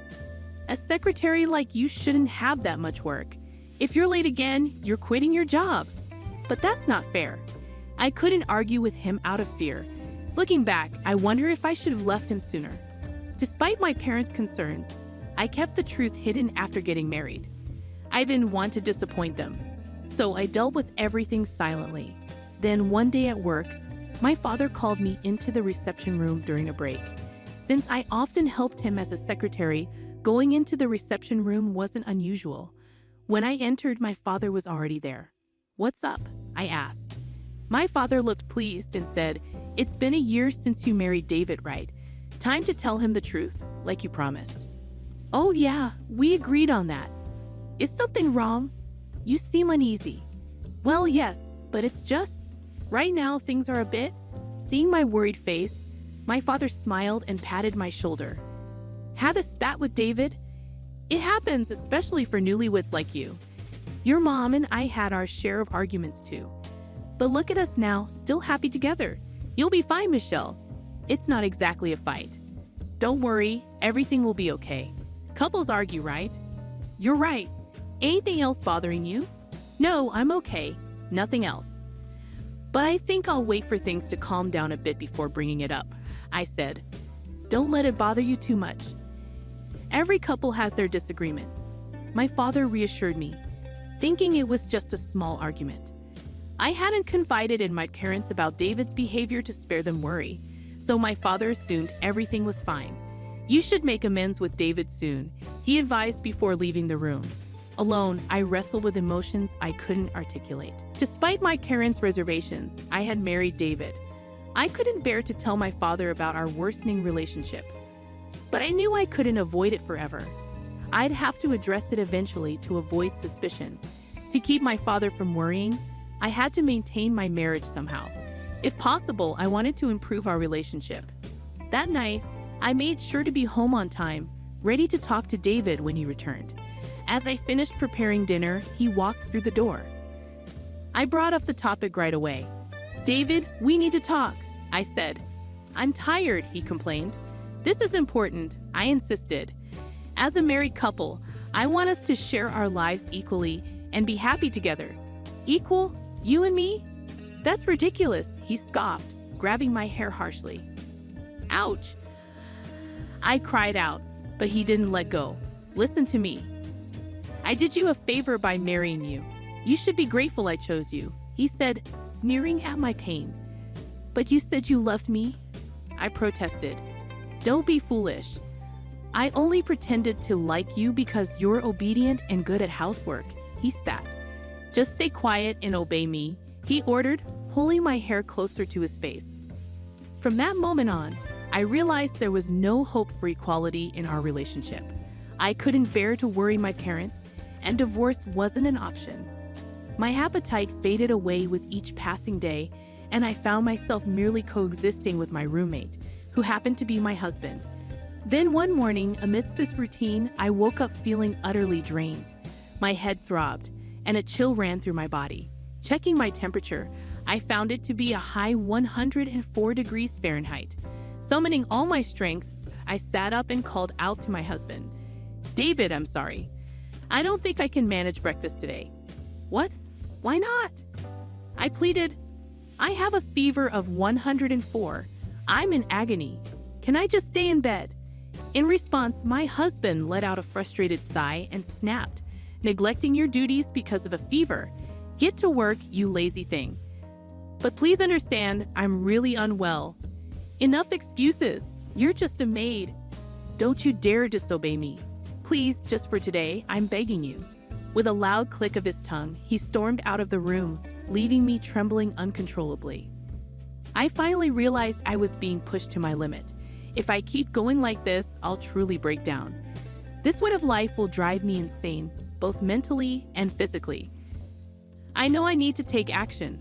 A secretary like you shouldn't have that much work. If you're late again, you're quitting your job. But that's not fair. I couldn't argue with him out of fear. Looking back, I wonder if I should have left him sooner. Despite my parents' concerns, I kept the truth hidden after getting married. I didn't want to disappoint them, so I dealt with everything silently. Then one day at work, my father called me into the reception room during a break. Since I often helped him as a secretary, going into the reception room wasn't unusual. When I entered, my father was already there. What's up? I asked. My father looked pleased and said, It's been a year since you married David, right? Time to tell him the truth, like you promised. Oh yeah, we agreed on that. Is something wrong? You seem uneasy. Well, yes, but it's just, right now things are a bit. Seeing my worried face, my father smiled and patted my shoulder. Had a spat with David? It happens, especially for newlyweds like you. Your mom and I had our share of arguments too. But look at us now, still happy together. You'll be fine, Michelle. It's not exactly a fight. Don't worry, everything will be okay. Couples argue, right? You're right. Anything else bothering you? No, I'm okay. Nothing else. But I think I'll wait for things to calm down a bit before bringing it up, I said. Don't let it bother you too much. Every couple has their disagreements. My father reassured me, thinking it was just a small argument. I hadn't confided in my parents about David's behavior to spare them worry, so my father assumed everything was fine. You should make amends with David soon, he advised before leaving the room. Alone, I wrestled with emotions I couldn't articulate. Despite my parents' reservations, I had married David. I couldn't bear to tell my father about our worsening relationship. But I knew I couldn't avoid it forever. I'd have to address it eventually to avoid suspicion. To keep my father from worrying, I had to maintain my marriage somehow. If possible, I wanted to improve our relationship. That night, I made sure to be home on time, ready to talk to David when he returned. As I finished preparing dinner, he walked through the door. I brought up the topic right away. David, we need to talk, I said. I'm tired, he complained. This is important, I insisted. As a married couple, I want us to share our lives equally and be happy together. Equal? You and me? That's ridiculous, he scoffed, grabbing my hair harshly. Ouch! I cried out, but he didn't let go. Listen to me. I did you a favor by marrying you. "You should be grateful I chose you," he said, sneering at my pain. "But you said you loved me," I protested. "Don't be foolish. I only pretended to like you because you're obedient and good at housework," he spat. "Just stay quiet and obey me," he ordered, pulling my hair closer to his face. From that moment on, I realized there was no hope for equality in our relationship. I couldn't bear to worry my parents, and divorce wasn't an option. My appetite faded away with each passing day, and I found myself merely coexisting with my roommate, who happened to be my husband. Then one morning, amidst this routine, I woke up feeling utterly drained. My head throbbed, and a chill ran through my body. Checking my temperature, I found it to be a high 104 degrees Fahrenheit. Summoning all my strength, I sat up and called out to my husband. "David, I'm sorry. I don't think I can manage breakfast today." "What? Why not?" I pleaded. "I have a fever of 104. I'm in agony. Can I just stay in bed?" In response, my husband let out a frustrated sigh and snapped. "Neglecting your duties because of a fever? Get to work, you lazy thing. But please understand, I'm really unwell. Enough excuses. You're just a maid. Don't you dare disobey me. Please, just for today, I'm begging you." With a loud click of his tongue, he stormed out of the room, leaving me trembling uncontrollably. I finally realized I was being pushed to my limit. If I keep going like this, I'll truly break down. This way of life will drive me insane, both mentally and physically. I know I need to take action,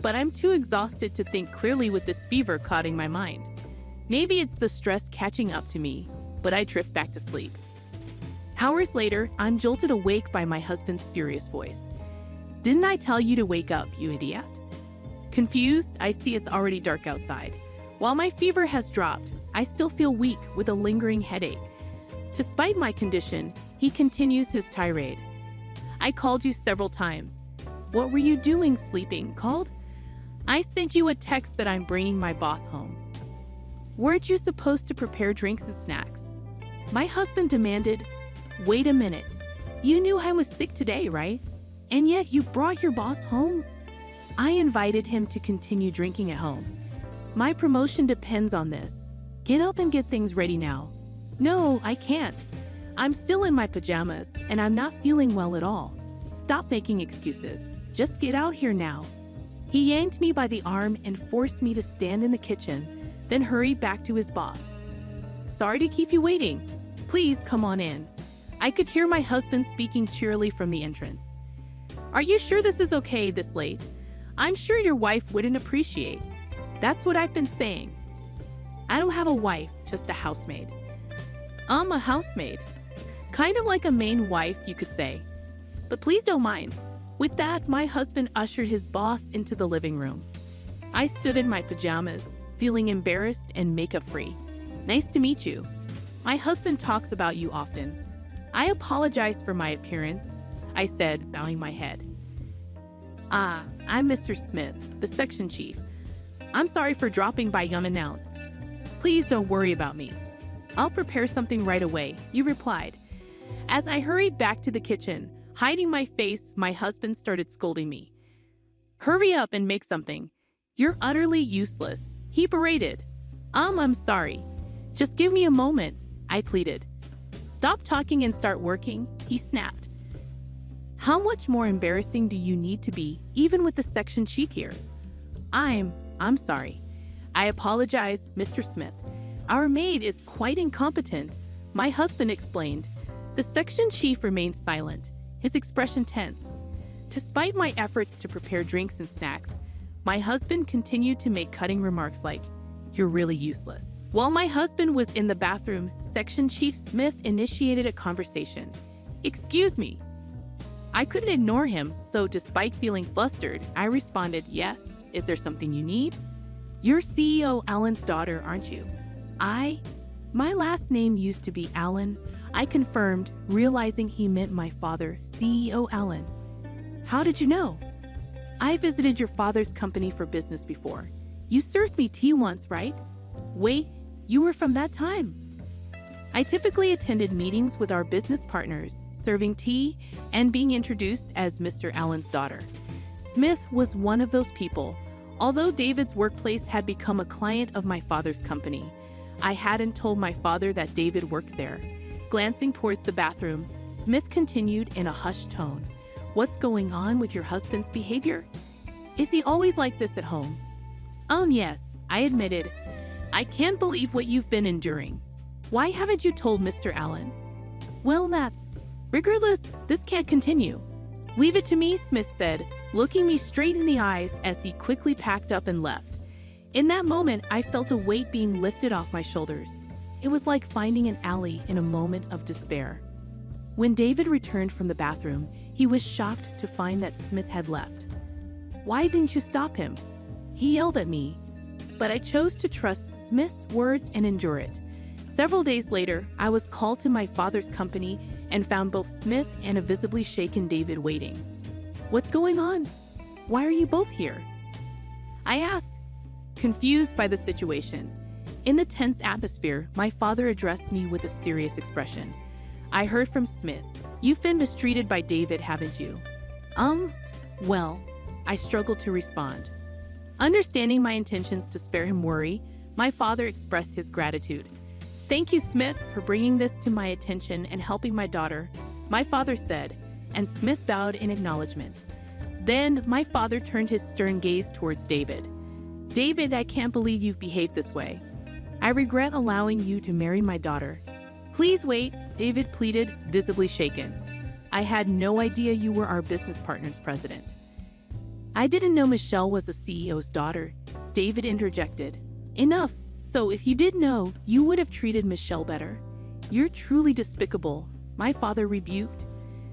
but I'm too exhausted to think clearly with this fever clouding my mind. Maybe it's the stress catching up to me, but I drift back to sleep. Hours later, I'm jolted awake by my husband's furious voice. "Didn't I tell you to wake up, you idiot?" Confused, I see it's already dark outside. While my fever has dropped, I still feel weak with a lingering headache. Despite my condition, he continues his tirade. "I called you several times. What were you doing sleeping? Called? I sent you a text that I'm bringing my boss home. Weren't you supposed to prepare drinks and snacks?" My husband demanded. "Wait a minute. You knew I was sick today, right? And yet you brought your boss home?" I invited him to continue drinking at home. "My promotion depends on this. Get up and get things ready now." "No, I can't. I'm still in my pajamas, and I'm not feeling well at all. Stop making excuses. Just get out here now." He yanked me by the arm and forced me to stand in the kitchen, then hurried back to his boss. "Sorry to keep you waiting. Please come on in." I could hear my husband speaking cheerily from the entrance. "Are you sure this is okay this late? I'm sure your wife wouldn't appreciate." "That's what I've been saying. I don't have a wife, just a housemaid." "I'm a housemaid. Kind of like a main wife, you could say. But please don't mind." With that, my husband ushered his boss into the living room. I stood in my pajamas, feeling embarrassed and makeup-free. "Nice to meet you. My husband talks about you often." "I apologize for my appearance," I said, bowing my head. I'm Mr. Smith, the section chief. I'm sorry for dropping by unannounced. Please don't worry about me. I'll prepare something right away," you replied. As I hurried back to the kitchen, hiding my face, my husband started scolding me. "Hurry up and make something. You're utterly useless," he berated. I'm sorry. Just give me a moment," I pleaded. "Stop talking and start working," he snapped. How much more embarrassing do you need to be, even with the section chief here? I'm sorry. I apologize, Mr. Smith. Our maid is quite incompetent," my husband explained. The section chief remained silent, his expression tense. Despite my efforts to prepare drinks and snacks, my husband continued to make cutting remarks like, "You're really useless." While my husband was in the bathroom, Section Chief Smith initiated a conversation. "Excuse me." I couldn't ignore him, so despite feeling flustered, I responded, "Yes, is there something you need?" "You're CEO Allen's daughter, aren't you?" My last name used to be Allen," I confirmed, realizing he meant my father, CEO Allen. "How did you know?" "I visited your father's company for business before. You served me tea once, right?" "Wait, you were from that time?" I typically attended meetings with our business partners, serving tea and being introduced as Mr. Allen's daughter. Smith was one of those people. Although David's workplace had become a client of my father's company, I hadn't told my father that David worked there. Glancing towards the bathroom, Smith continued in a hushed tone. "What's going on with your husband's behavior? Is he always like this at home?" Yes, I admitted. "I can't believe what you've been enduring. Why haven't you told Mr. Allen?" "Well, that's... Regardless, this can't continue." "Leave it to me," Smith said, looking me straight in the eyes as he quickly packed up and left. In that moment, I felt a weight being lifted off my shoulders. It was like finding an ally in a moment of despair. When David returned from the bathroom, he was shocked to find that Smith had left. "Why didn't you stop him?" he yelled at me. But I chose to trust Smith's words and endure it. Several days later, I was called to my father's company and found both Smith and a visibly shaken David waiting. "What's going on? Why are you both here?" I asked, confused by the situation. In the tense atmosphere, my father addressed me with a serious expression. "I heard from Smith. You've been mistreated by David, haven't you?" Well, I struggled to respond. Understanding my intentions to spare him worry, my father expressed his gratitude. "Thank you, Smith, for bringing this to my attention and helping my daughter," my father said, and Smith bowed in acknowledgement. Then my father turned his stern gaze towards David. "David, I can't believe you've behaved this way. I regret allowing you to marry my daughter." "Please wait," David pleaded, visibly shaken. "I had no idea you were our business partner's president." "I didn't know Michelle was a CEO's daughter," David interjected. "Enough. So if you did know, you would have treated Michelle better." "You're truly despicable," my father rebuked.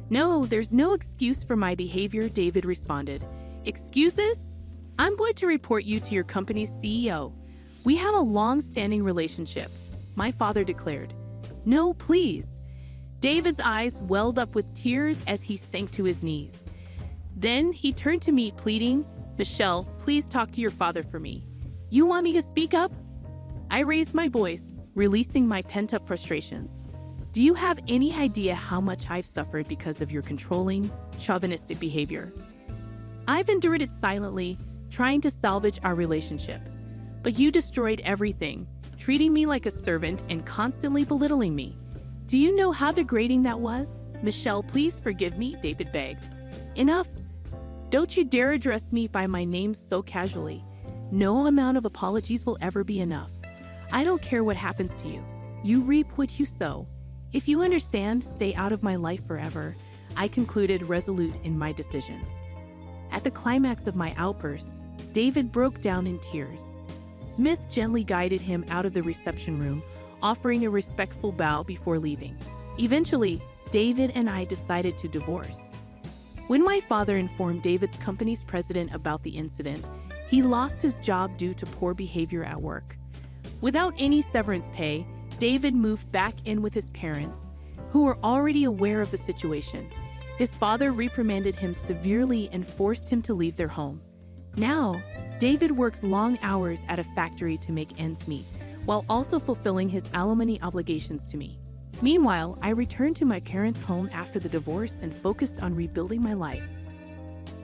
"No, there's no excuse for my behavior," David responded. "Excuses? I'm going to report you to your company's CEO. We have a long-standing relationship," my father declared. "No, please." David's eyes welled up with tears as he sank to his knees. Then he turned to me, pleading, "Michelle, please talk to your father for me." "You want me to speak up?" I raised my voice, releasing my pent-up frustrations. "Do you have any idea how much I've suffered because of your controlling, chauvinistic behavior? I've endured it silently, trying to salvage our relationship. But you destroyed everything, treating me like a servant and constantly belittling me. Do you know how degrading that was?" "Michelle, please forgive me," David begged. "Enough. Don't you dare address me by my name so casually. No amount of apologies will ever be enough. I don't care what happens to you. You reap what you sow. If you understand, stay out of my life forever," I concluded, resolute in my decision. At the climax of my outburst, David broke down in tears. Smith gently guided him out of the reception room, offering a respectful bow before leaving. Eventually, David and I decided to divorce. When my father informed David's company's president about the incident, he lost his job due to poor behavior at work. Without any severance pay, David moved back in with his parents, who were already aware of the situation. His father reprimanded him severely and forced him to leave their home. Now, David works long hours at a factory to make ends meet, while also fulfilling his alimony obligations to me. Meanwhile, I returned to my parents' home after the divorce and focused on rebuilding my life.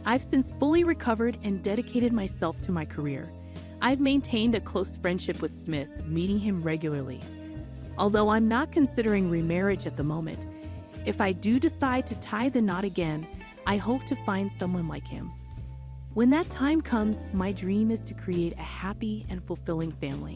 I've since fully recovered and dedicated myself to my career. I've maintained a close friendship with Smith, meeting him regularly. Although I'm not considering remarriage at the moment, if I do decide to tie the knot again, I hope to find someone like him. When that time comes, my dream is to create a happy and fulfilling family.